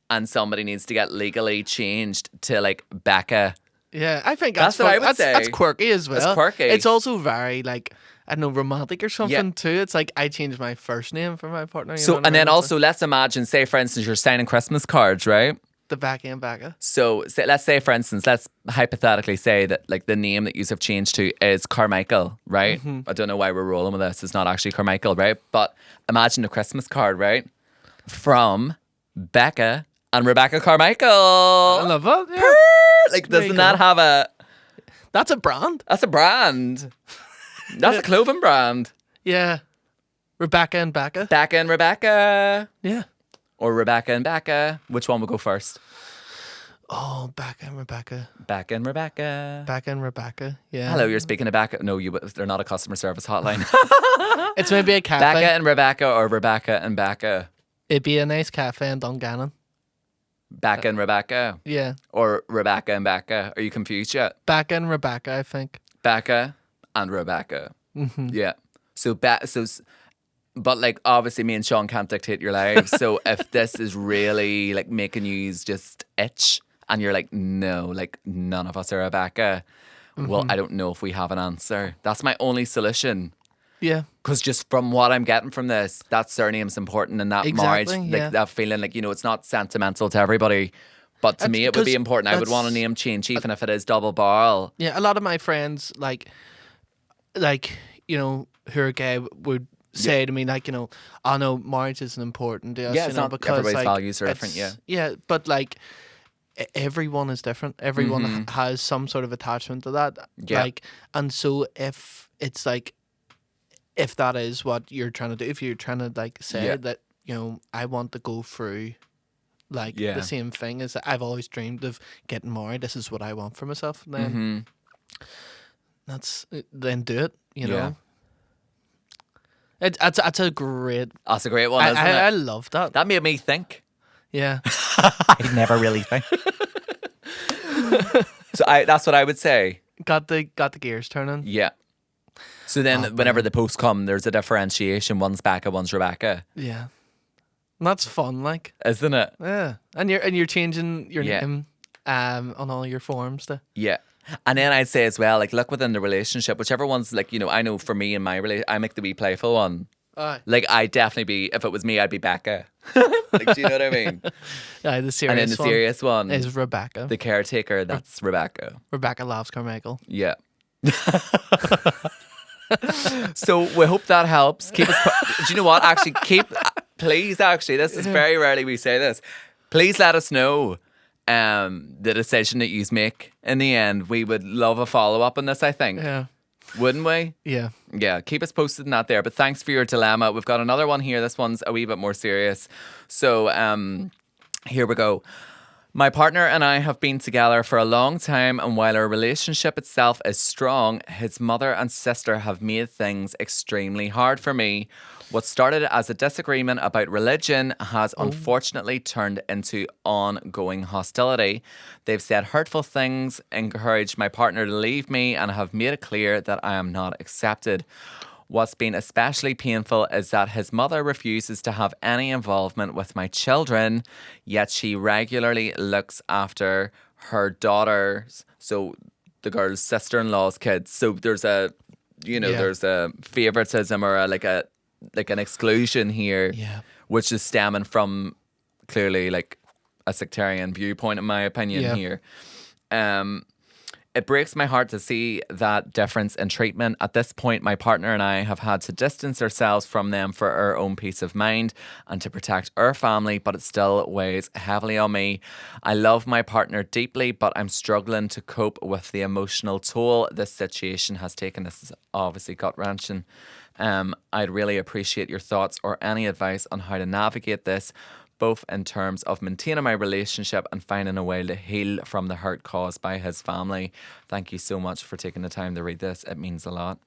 and somebody needs to get legally changed to, like, Becca. Yeah, I think That's that's what I would that's say. quirky as well. It's quirky. It's also very like, I don't know, romantic or something Yeah. too. It's like I changed my first name for my partner. You know So, what I and then mean? also, let's imagine, say, for instance, you're signing Christmas cards, right? The Becky and Becca. So let's say, for instance, let's hypothetically say that like the name that you have changed to is Carmichael, right? I don't know why we're rolling with this. It's not actually Carmichael, right? But imagine a Christmas card, right? From Becca and Rebecca Carmichael. I love it. Yeah. Like, There you doesn't that go. have a... That's a brand. That's a brand. That's a clothing brand. Yeah. Rebecca and Becca. Becca and Rebecca. Yeah. Or Rebecca and Becca. Which one will go first? Oh, Becca and Rebecca. Becca and Rebecca. Becca and Rebecca. Yeah. Hello, you're speaking to Becca. No, they're not a customer service hotline. It's maybe a cafe. Becca and Rebecca or Rebecca and Becca? It'd be a nice cafe in Dungannon. Becca and Rebecca Yeah. or Rebecca and Becca? Are you confused yet? Becca and Rebecca, I think. Becca and Rebecca. Yeah. But like obviously me and Sean can't dictate your lives. So if this is really like making you just itch and you're like, no, like none of us are Rebecca. Well, I don't know if we have an answer. That's my only solution. Yeah. Because just from what I'm getting from this, that surname's important in that marriage. Exactly, Like yeah. that feeling like, you know, it's not sentimental to everybody. But to me, it would be 'cause important. I would want a that's- name change, even if it is double barrel. Yeah, a lot of my friends, like, you know, who are gay would say to me, like, you know, oh no, marriage isn't important to us, Yeah, you it's know, not- because everybody's like, values are different, it's- Yeah, but like, everyone is different. Everyone has some sort of attachment to that. Yeah. Like, and so if it's like, if that is what you're trying to do, if you're trying to like say Yeah. that, you know, I want to go through like Yeah. the same thing as I've always dreamed of getting married. This is what I want for myself. Then then do it. You Yeah. know, that's a great. That's a great one, isn't I it? love that. That made me think. Yeah, I never really think. So that's what I would say. got the gears turning. Yeah. So then whenever the posts come, there's a differentiation. One's Becca, one's Rebecca. Yeah, and that's fun. Like, Isn't it? yeah, and you're changing your Yeah. name on all your forms. Yeah. And then I'd say as well, like, look within the relationship, whichever one's like, you know, I know for me in my relationship, I make the wee playful one. Like, I'd definitely be, if it was me, I'd be Becca. Like, do you know what I mean? The serious And then the one serious one, is Rebecca. the caretaker, that's Rebecca. Rebecca loves Carmichael. Yeah. So we hope that helps. Keep us. Do you know what? Actually, please. Actually, this is very rarely we say this. Please let us know the decision that you make in the end. We would love a follow up on this. I think, Yeah, wouldn't we? yeah. Yeah, keep us posted in that there. But thanks for your dilemma. We've got another one here. This one's a wee bit more serious. So here we go. My partner and I have been together for a long time, and while our relationship itself is strong, his mother and sister have made things extremely hard for me. What started as a disagreement about religion has unfortunately turned into ongoing hostility. They've said hurtful things, encouraged my partner to leave me, and have made it clear that I am not accepted. What's been especially painful is that his mother refuses to have any involvement with my children, yet she regularly looks after her daughters, so the girl's sister-in-law's kids. So there's a, there's a favoritism or like an exclusion here, which is stemming from clearly like a sectarian viewpoint, in my opinion here. It breaks my heart to see that difference in treatment. At this point, my partner and I have had to distance ourselves from them for our own peace of mind and to protect our family, but it still weighs heavily on me. I love my partner deeply, but I'm struggling to cope with the emotional toll this situation has taken. This is obviously gut-wrenching. I'd really appreciate your thoughts or any advice on how to navigate this, both in terms of maintaining my relationship and finding a way to heal from the hurt caused by his family. Thank you so much for taking the time to read this. It means a lot.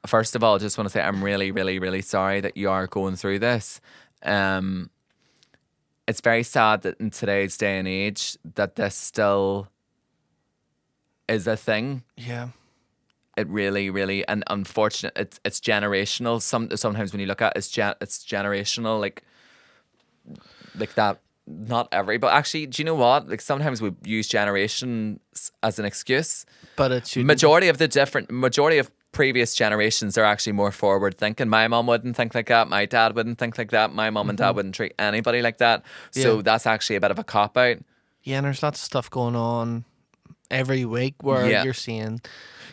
First of all, I just want to say I'm really, really, really sorry that you are going through this. It's very sad that in today's day and age that this still is a thing. Yeah. It really, really, and unfortunate. It's generational. Sometimes when you look at it, it's generational. Like that, not every, but actually, do you know what? Like sometimes we use generations as an excuse, but it's majority of previous generations are actually more forward thinking. My mom wouldn't think like that. My dad wouldn't think like that. My mom and dad wouldn't treat anybody like that. So that's actually a bit of a cop out. Yeah, and there's lots of stuff going on every week where you're seeing.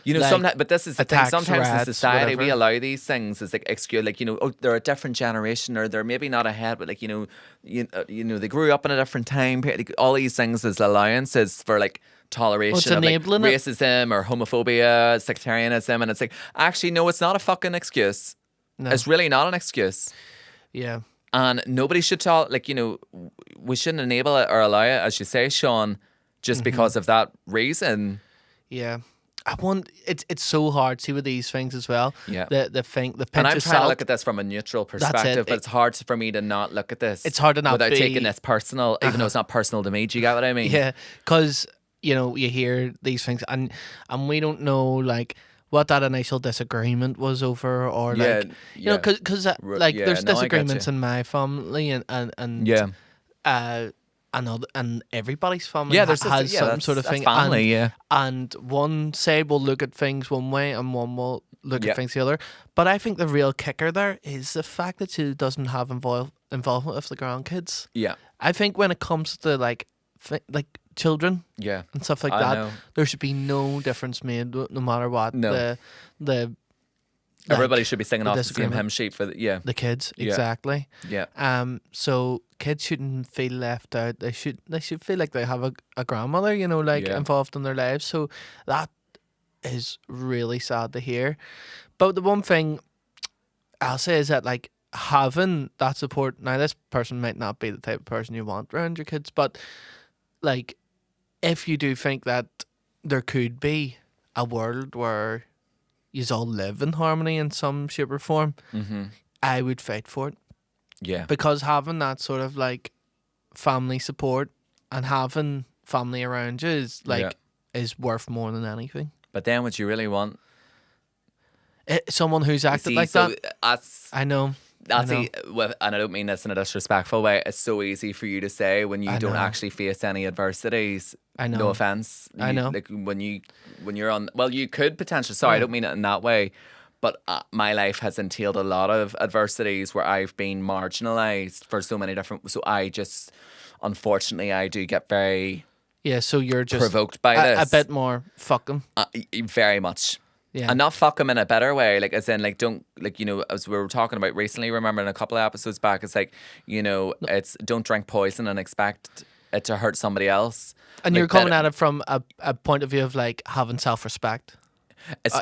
Sometimes, but this is the thing. Sometimes in society whatever. we allow these things as like excuse, like they're a different generation, or they're maybe not ahead, but like they grew up in a different time period. Like, all these things as allowances for like toleration of like racism or homophobia, sectarianism, and it's like actually no, it's not a fucking excuse. No. It's really not an excuse. Yeah, and nobody should we shouldn't enable it or allow it, as you say, Sean, just because of that reason. Yeah. It's so hard, see, with these things as well. Yeah. The pinch and I'm of trying to salt. look at this from a neutral perspective, but it's hard for me to not look at this. It's hard to not without be taking this personal, even though it's not personal to me. Do you get what I mean? Yeah, because you hear these things and we don't know like what that initial disagreement was over, or like because there's disagreements in my family and everybody's family has some sort of thing. Family, and one side will look at things one way and one will look at things the other. But I think the real kicker there is the fact that she doesn't have involvement with the grandkids. Yeah. I think when it comes to like children and stuff like that, there should be no difference made no matter what. No. Everybody should be singing off the same hymn sheet for the kids, exactly. Yeah. So kids shouldn't feel left out. They should feel like they have a grandmother, involved in their lives. So that is really sad to hear. But the one thing I'll say is that like having that support. Now, this person might not be the type of person you want around your kids, but like if you do think that there could be a world where you all live in harmony in some shape or form, I would fight for it. Yeah. Because having that sort of like family support and having family around you is worth more than anything. But then what you really want? Someone who's acted like that. I know. And I don't mean this in a disrespectful way. It's so easy for you to say when you don't actually face any adversities. I know. No offense. I know. Like when you're on. Well, you could potentially. Sorry, I don't mean it in that way. But my life has entailed a lot of adversities where I've been marginalised for so many different. So I just, unfortunately, I do get very. Yeah. So you're just provoked by this a bit more. Fuck them. Very much. Yeah. And not fuck them in a better way, like as in like don't like as we were talking about recently. Remember in a couple of episodes back, it's like it's don't drink poison and expect it to hurt somebody else. And you're coming at it from a point of view of like having self-respect.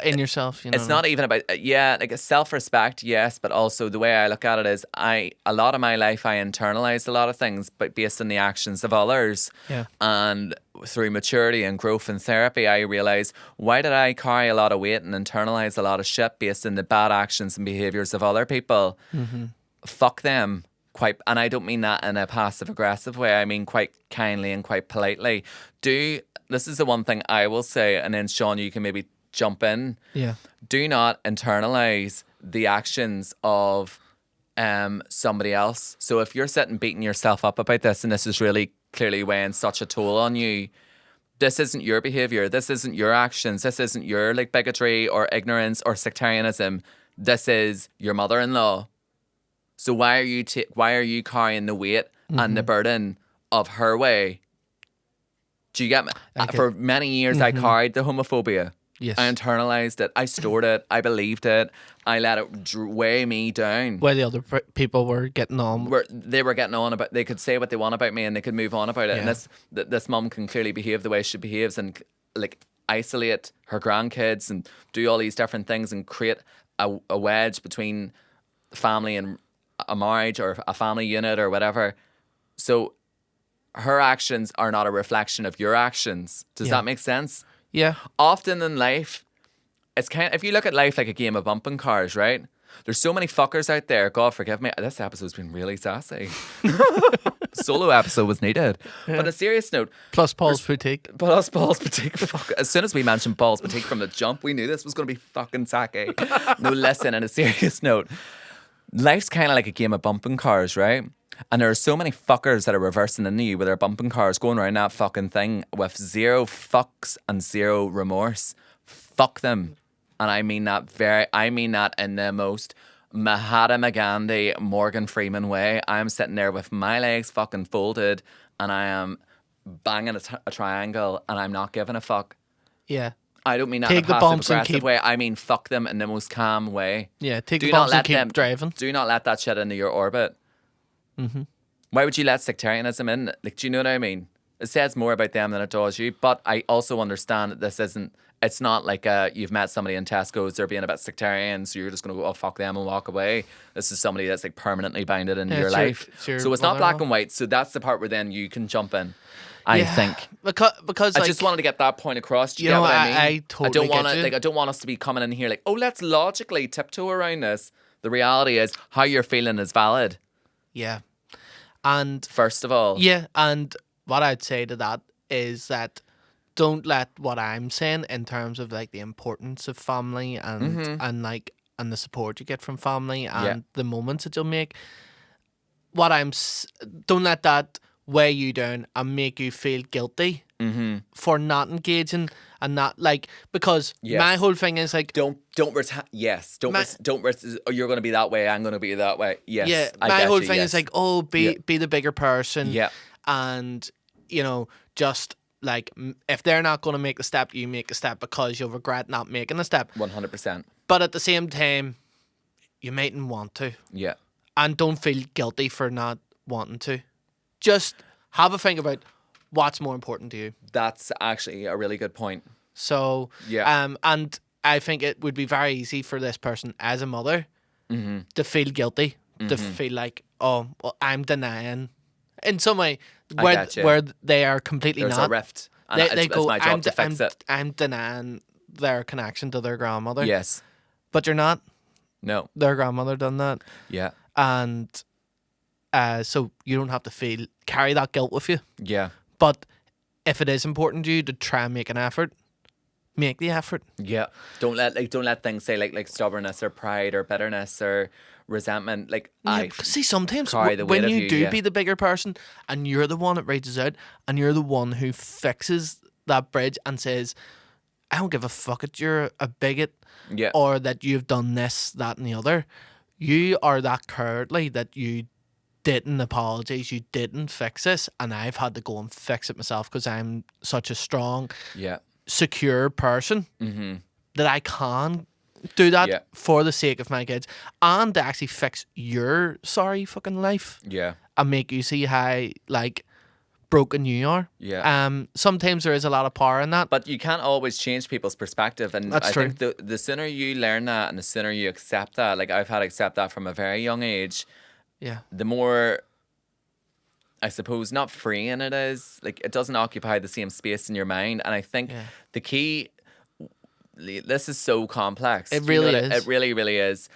in yourself. You know, It's not even about like a self-respect, yes, but also the way I look at it is a lot of my life I internalized a lot of things, but based on the actions of others. Yeah. And through maturity and growth and therapy, I realized, why did I carry a lot of weight and internalize a lot of shit based on the bad actions and behaviors of other people? Fuck them. And I don't mean that in a passive aggressive way. I mean quite kindly and quite politely. This is the one thing I will say, and then Sean, you can maybe jump in. Yeah. Do not internalize the actions of somebody else. So if you're sitting beating yourself up about this, and this is really clearly weighing such a toll on you, this isn't your behavior. This isn't your actions. This isn't your like bigotry or ignorance or sectarianism. This is your mother-in-law. So why are you carrying the weight and the burden of her way? Do you get me? For many years, I carried the homophobia. Yes. I internalized it. I stored it. I believed it. I let it weigh me down. Where the other people were getting on. They were getting on about. They could say what they want about me, and they could move on about it. Yeah. And this mum can clearly behave the way she behaves, and like isolate her grandkids, and do all these different things, and create a wedge between family and a marriage or a family unit or whatever. So her actions are not a reflection of your actions. Does that make sense? Yeah. Often in life, it's if you look at life like a game of bumping cars, right? There's so many fuckers out there. God forgive me. This episode's been really sassy. Solo episode was needed. But on a serious note. Plus Paul's boutique. Plus Paul's boutique. Fuck. As soon as we mentioned Paul's boutique from the jump, we knew this was going to be fucking sacky. No, listen, on a serious note. Life's kind of like a game of bumping cars, right? And there are so many fuckers that are reversing into you with their bumping cars, going around that fucking thing with zero fucks and zero remorse. Fuck them. And I mean that in the most Mahatma Gandhi, Morgan Freeman way. I'm sitting there with my legs fucking folded and I am banging a triangle and I'm not giving a fuck. Yeah. I don't mean that Take in a the bumps passive and aggressive keep- way. I mean fuck them in the most calm way. Yeah, take the bumps and keep driving. Do not let that shit into your orbit. Mm-hmm. Why would you let sectarianism in? Like, do you know what I mean? It says more about them than it does you. But I also understand that it's not like you've met somebody in Tesco's, they're being a bit sectarian, so you're just going to go, oh, fuck them and walk away. This is somebody that's like permanently bounded into your life. So it's not black and white. So that's the part where then you can jump in. I think because I just wanted to get that point across. Do you get what I mean? I totally don't want get you. I don't want us to be coming in here like, oh, let's logically tiptoe around this. The reality is how you're feeling is valid. Yeah, and first of all, yeah, and what I'd say to that is that don't let what I'm saying in terms of like the importance of family and and the support you get from family and the moments that you'll make. Don't let that weigh you down and make you feel guilty for not engaging and not like because my whole thing is like don't you're going to be that way, I'm going to be that way. Yes, yeah, my whole thing is like be the bigger person. Yeah, and you know just like if they're not going to make the step, you make a step because you'll regret not making the step. 100%. But at the same time, you mightn't want to. Yeah, and don't feel guilty for not wanting to. Just have a think about what's more important to you. That's actually a really good point. So, and I think it would be very easy for this person as a mother to feel guilty, to feel like, oh, well, I'm denying in some way where they are completely There's not. a rift. And They it's go, my job to fix it. I'm denying their connection to their grandmother. Yes. But you're not. No. Their grandmother done that. Yeah. And so you don't have to carry that guilt with you. Yeah. But if it is important to you to try and make an effort, make the effort. Yeah. Don't let things say like stubbornness or pride or bitterness or resentment. Like see, sometimes when you do be the bigger person and you're the one that reaches out and you're the one who fixes that bridge and says, I don't give a fuck that you're a bigot or that you've done this, that and the other. You are that cowardly that you didn't apologize, you didn't fix this, and I've had to go and fix it myself because I'm such a strong, secure person that I can do that for the sake of my kids and to actually fix your sorry fucking life. Yeah. And make you see how like broken you are. Yeah. Sometimes there is a lot of power in that. But you can't always change people's perspective. And That's I true. think the sooner you learn that and the sooner you accept that, like I've had to accept that from a very young age, Yeah. the more, I suppose, not freeing it is. Like, it doesn't occupy the same space in your mind. And I think Yeah. the key, this is so complex. It Do you know really what is. It really, really is.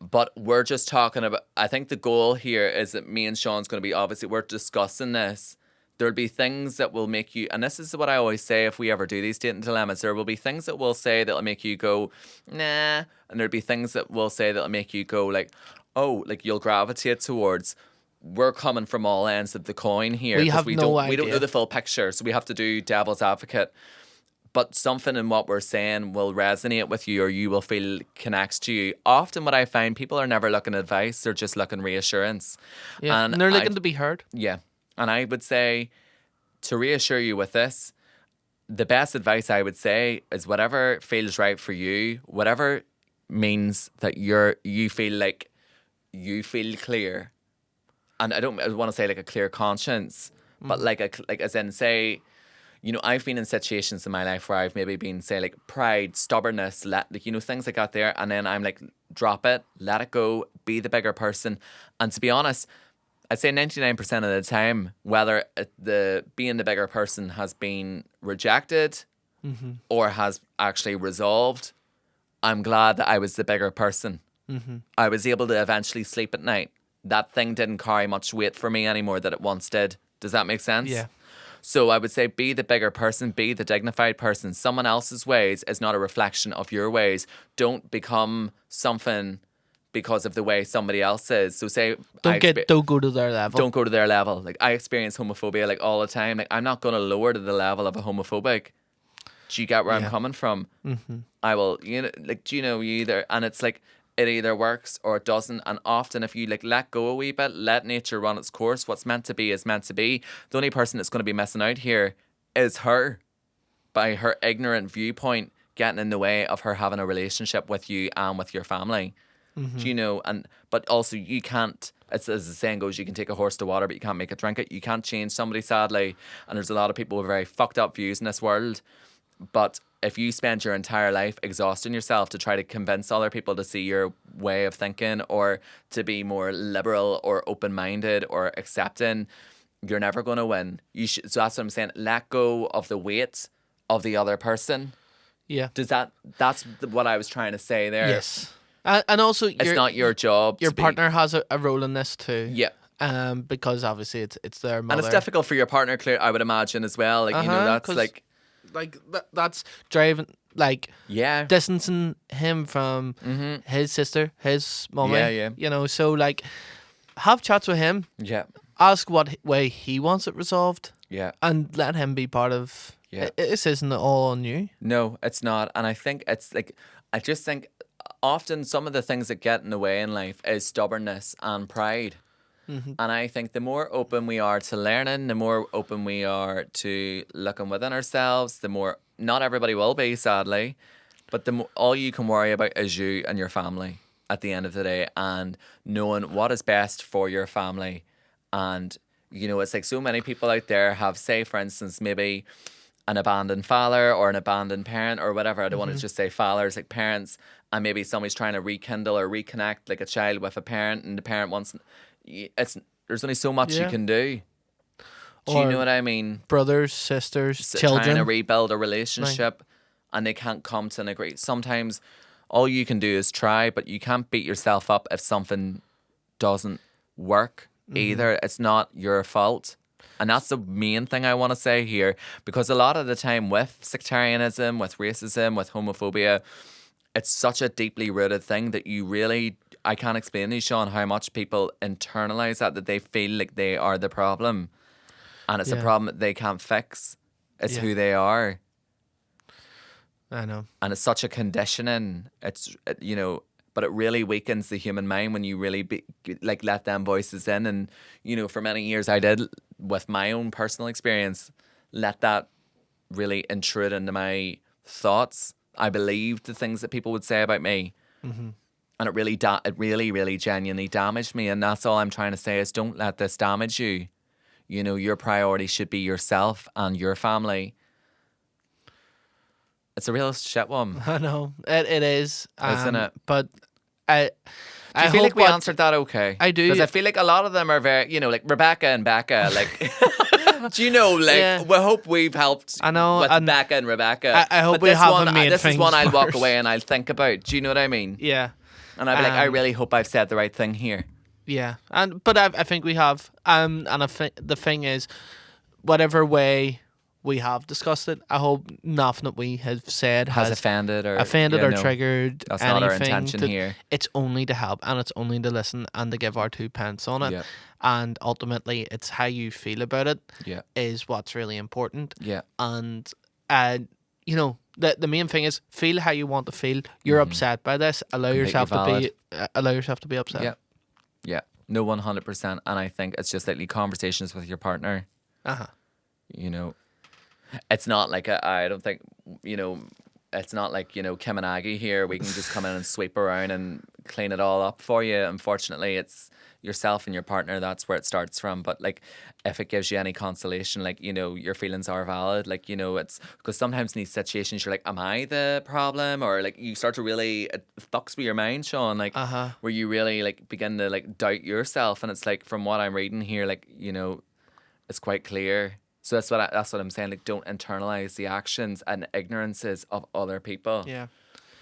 But we're just talking about, I think the goal here is that me and Sean's going to be, obviously, we're discussing this. There'll be things that will make you, and this is what I always say if we ever do these dating dilemmas, there will be things that we'll say that'll make you go, nah. And there'll be things that we'll say that'll make you go like, oh, like you'll gravitate towards. We're coming from all ends of the coin here. We 'cause have no we don't know idea. the full picture, so we have to do devil's advocate. But something in what we're saying will resonate with you, or you will feel connects to you. Often what I find, people are never looking advice, they're just looking reassurance. Yeah. And And they're I- looking to be heard. Yeah. And I would say, to reassure you with this, the best advice I would say is whatever feels right for you, whatever means that you feel like you feel clear. And I want to say like a clear conscience, but like as in say, you know, I've been in situations in my life where I've maybe been, say, like pride, stubbornness, things like that there. And then I'm like, drop it, let it go, be the bigger person. And to be honest, I'd say 99% of the time, whether being the bigger person has been rejected or has actually resolved, I'm glad that I was the bigger person. I was able to eventually sleep at night. That thing didn't carry much weight for me anymore that it once did. Does that make sense? Yeah. So I would say be the bigger person, be the dignified person. Someone else's ways is not a reflection of your ways. Don't become something because of the way somebody else is. So say Don't go to their level. don't go to their level. Like I experience homophobia like all the time. Like I'm not going to lower to the level of a homophobic. Do you get where I'm Yeah. coming from? I will, you know, like, do you know, you either, and it's like, it either works or it doesn't. And often if you like let go a wee bit, let nature run its course, what's meant to be is meant to be. The only person that's going to be missing out here is her, by her ignorant viewpoint getting in the way of her having a relationship with you and with your family. Do you know? But also you can't, it's as the saying goes, you can take a horse to water but you can't make it drink it. You can't change somebody, sadly. And there's a lot of people with very fucked up views in this world. But if you spend your entire life exhausting yourself to try to convince other people to see your way of thinking or to be more liberal or open-minded or accepting, you're never going to win. So that's what I'm saying. Let go of the weight of the other person. Yeah. That's what I was trying to say there. Yes. And also, It's not your job. Your to be- partner has a role in this too. Yeah. Because obviously it's their mother. And it's difficult for your partner, I would imagine, as well. Like, you know, that's 'cause, like, that's driving, like, yeah. distancing him from his sister, his mummy. Yeah. You know, so like, have chats with him. Yeah. Ask what way he wants it resolved, Yeah. and let him be part of. Yeah. This isn't all on you. No, it's not. And I think it's like, I just think often some of the things that get in the way in life is stubbornness and pride. And I think the more open we are to learning, the more open we are to looking within ourselves, the more, not everybody will be, sadly, but all you can worry about is you and your family at the end of the day, and knowing what is best for your family. And, you know, it's like so many people out there have, say, for instance, maybe an abandoned father or an abandoned parent or whatever. I don't want to just say fathers, like parents, and maybe somebody's trying to rekindle or reconnect like a child with a parent, and the parent wants, there's only so much you Yeah. can do. Do Or you know what I mean? Brothers, sisters, children. Trying to rebuild a relationship and they can't come to an agree. Sometimes all you can do is try, but you can't beat yourself up if something doesn't work either. It's not your fault. And that's the main thing I want to say here, because a lot of the time with sectarianism, with racism, with homophobia, it's such a deeply rooted thing that you really, I can't explain to you, Sean, how much people internalize that they feel like they are the problem. And it's a Yeah. problem that they can't fix. It's Yeah. who they are. I know. And it's such a conditioning. You know, but it really weakens the human mind when you really let them voices in. And, you know, for many years I did, with my own personal experience, let that really intrude into my thoughts. I believed the things that people would say about me. And it really, really genuinely damaged me. And that's all I'm trying to say is don't let this damage you. you know, your priority should be yourself and your family. It's a real shit one. I know it is, Isn't it? But I Do you feel like we answered that okay? I do. Because I feel like a lot of them are very, you know, like Rebecca and Becca, like... Do you know, like, Yeah. we hope we've helped I know, with and Becca and Rebecca. I hope But we this haven't one, made This is one things I'll walk worse. away and I'll think about. Do you know what I mean? Yeah. And I'll be like, I Um, really hope I've said the right thing here. Yeah, but I think we have, and the thing is, whatever way we have discussed it, I hope nothing that we have said Has offended or... offended yeah, or no, triggered That's anything. not our intention that- here. It's only to help, and it's only to listen and to give our 2 pence on it. Yeah. And ultimately, it's how you feel about it Yeah. is what's really important. Yeah. And you know, the main thing is feel how you want to feel. You're upset by this. Allow yourself valid. allow yourself to be upset. Yeah. Yeah. No, 100%. And I think it's just like conversations with your partner. Uh-huh. You know, it's not like I don't think, you know, it's not like, you know, Kim and Aggie here. We can just come in and sweep around and clean it all up for you. Unfortunately, it's yourself and your partner. That's where it starts from. But like, if it gives you any consolation, like, you know, your feelings are valid. Like, you know, it's because sometimes in these situations, you're like, am I the problem? Or like, you start to really, it fucks with your mind, Sean. Like, where you really like begin to like doubt yourself. And it's like, from what I'm reading here, like, you know, it's quite clear. So that's what I'm saying. Like, don't internalize the actions and ignorances of other people. Yeah.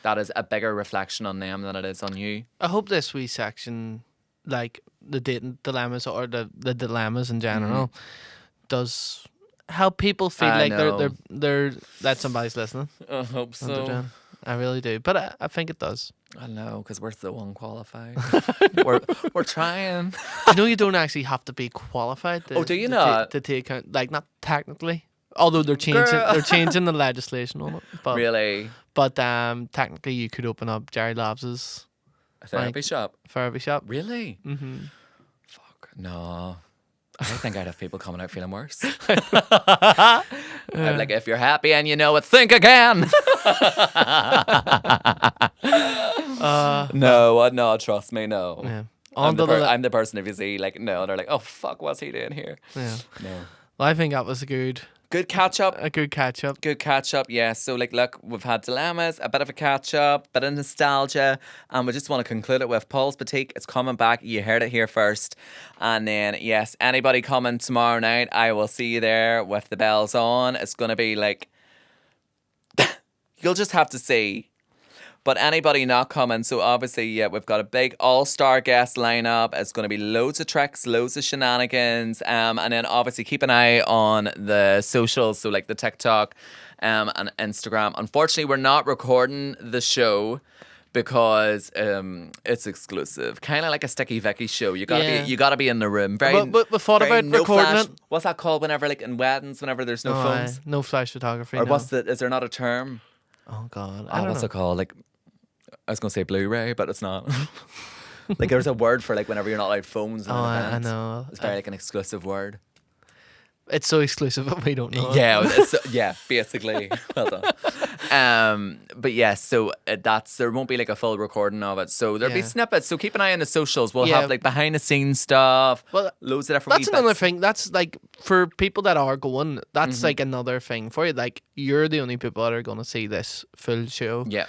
That is a bigger reflection on them than it is on you. I hope this wee section, like the dating dilemmas or the dilemmas in general, does help people feel I like know. they're that somebody's listening. I hope What they're doing. I really do, but I think it does. I know, because we're so unqualified. we're trying. You know, you don't actually have to be qualified. To, Oh, do you to not? to take out, like, not technically. Although they're changing the legislation on it. But Really? But technically, you could open up Jerry Labs' A therapy shop? therapy shop. Really? Mm-hmm. Fuck, no. I think I'd have people coming out feeling worse. I'm like, if you're happy and you know it, think again. No, trust me, no. Yeah. I'm the person if you see, like, no, they're like, oh, fuck, what's he doing here? Yeah. No. Well, I think that was a good catch up. catch up. Good catch up, yeah. So, like, look, we've had dilemmas, a bit of a catch up, bit of nostalgia, and we just want to conclude it with Paul's Boutique. It's coming back. You heard it here first. And then, yes, anybody coming tomorrow night, I will see you there with the bells on. It's going to be like, you'll just have to see. But anybody not coming, so obviously, yeah, we've got a big all-star guest lineup. It's going to be loads of tricks, loads of shenanigans, and then obviously keep an eye on the socials, so like the TikTok and Instagram. Unfortunately, we're not recording the show because it's exclusive, kind of like a Sticky Vicky show. You gotta be in the room. But we thought about no recording flash. it. What's that called? Whenever like in weddings, whenever there's no phones, No flash photography. or no. is there not a term? Oh God, Oh, what's it called? Like, I was gonna say Blu-ray, but it's not. Like, there's a word for like whenever you're not allowed phones. In an I event. know. It's very like an exclusive word. It's so exclusive that we don't know. Yeah, yeah, basically. Well done. But yes, so there won't be like a full recording of it. So there'll be Yeah. snippets. So keep an eye on the socials. We'll Yeah. have like behind the scenes stuff. Well, loads of different. That's wee another bits. thing. That's like for people that are going. That's like another thing for you. Like you're the only people that are going to see this full show. Yeah.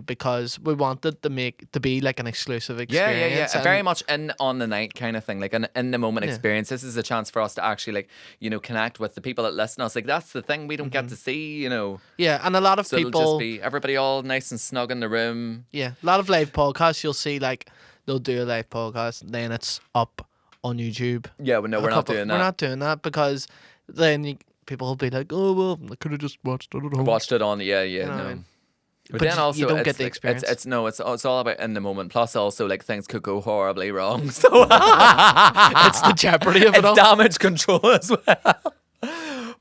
Because we wanted to be like an exclusive experience. Yeah. and- Very much on the night kind of thing, like an in the moment experience. This is a chance for us to actually like, you know, connect with the people that listen to us. Like that's the thing we don't get to see, you know. Yeah, and a lot of So it'll people. just be everybody all nice and snug in the room. Yeah, a lot of live podcasts. You'll see like they'll do a live podcast, then it's up on YouTube. Yeah, well, no, we're not doing that. We're not doing that because then people will be like, "Oh well, I could have just watched it at home." Watched it on, yeah, know what I no. mean? But But then you also don't it's get the like, experience. It's all about in the moment. Plus also like things could go horribly wrong. So It's the jeopardy of it it's all. damage control as well.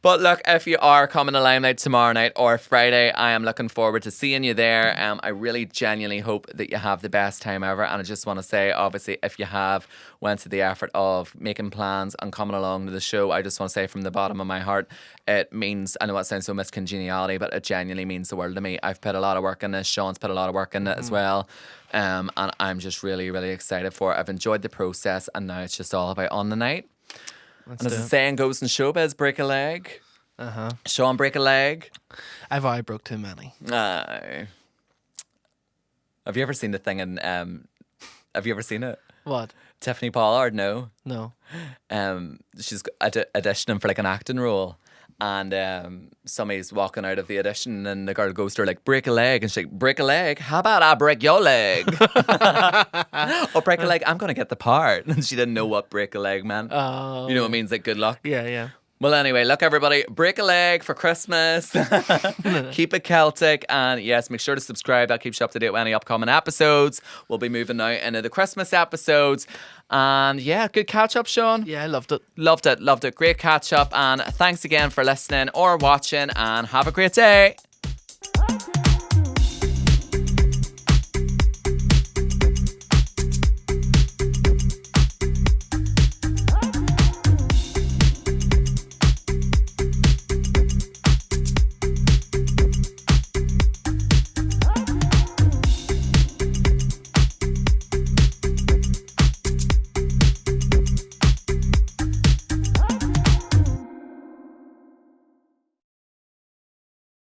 But look, if you are coming to Limelight tomorrow night or Friday, I am looking forward to seeing you there. I really genuinely hope that you have the best time ever. And I just want to say, obviously, if you have went to the effort of making plans and coming along to the show, I just want to say from the bottom of my heart, it means, I know it sounds so miscongeniality, but it genuinely means the world to me. I've put a lot of work in this. Sean's put a lot of work in it as well. And I'm just really, really excited for it. I've enjoyed the process and now it's just all about on the night. Let's And as do the it. saying goes in showbiz, break a leg. Sean, break a leg. I've already broke too many. Aye. Have you ever seen the thing in have you ever seen it? What? Tiffany Pollard, no. No. She's auditioning for like an acting role. And somebody's walking out of the audition and the girl goes to her like, break a leg. And she's like, break a leg? How about I break your leg? Or break a leg, I'm going to get the part. And she didn't know what break a leg meant. Oh. You know what it means, like good luck. Yeah. Well, anyway, look, everybody, break a leg for Christmas. Keep it Celtic. And yes, make sure to subscribe. That keeps you up to date with any upcoming episodes. We'll be moving now into the Christmas episodes. And yeah, good catch up, Sean. Yeah, I loved it. Loved it. Great catch up. And thanks again for listening or watching. And have a great day.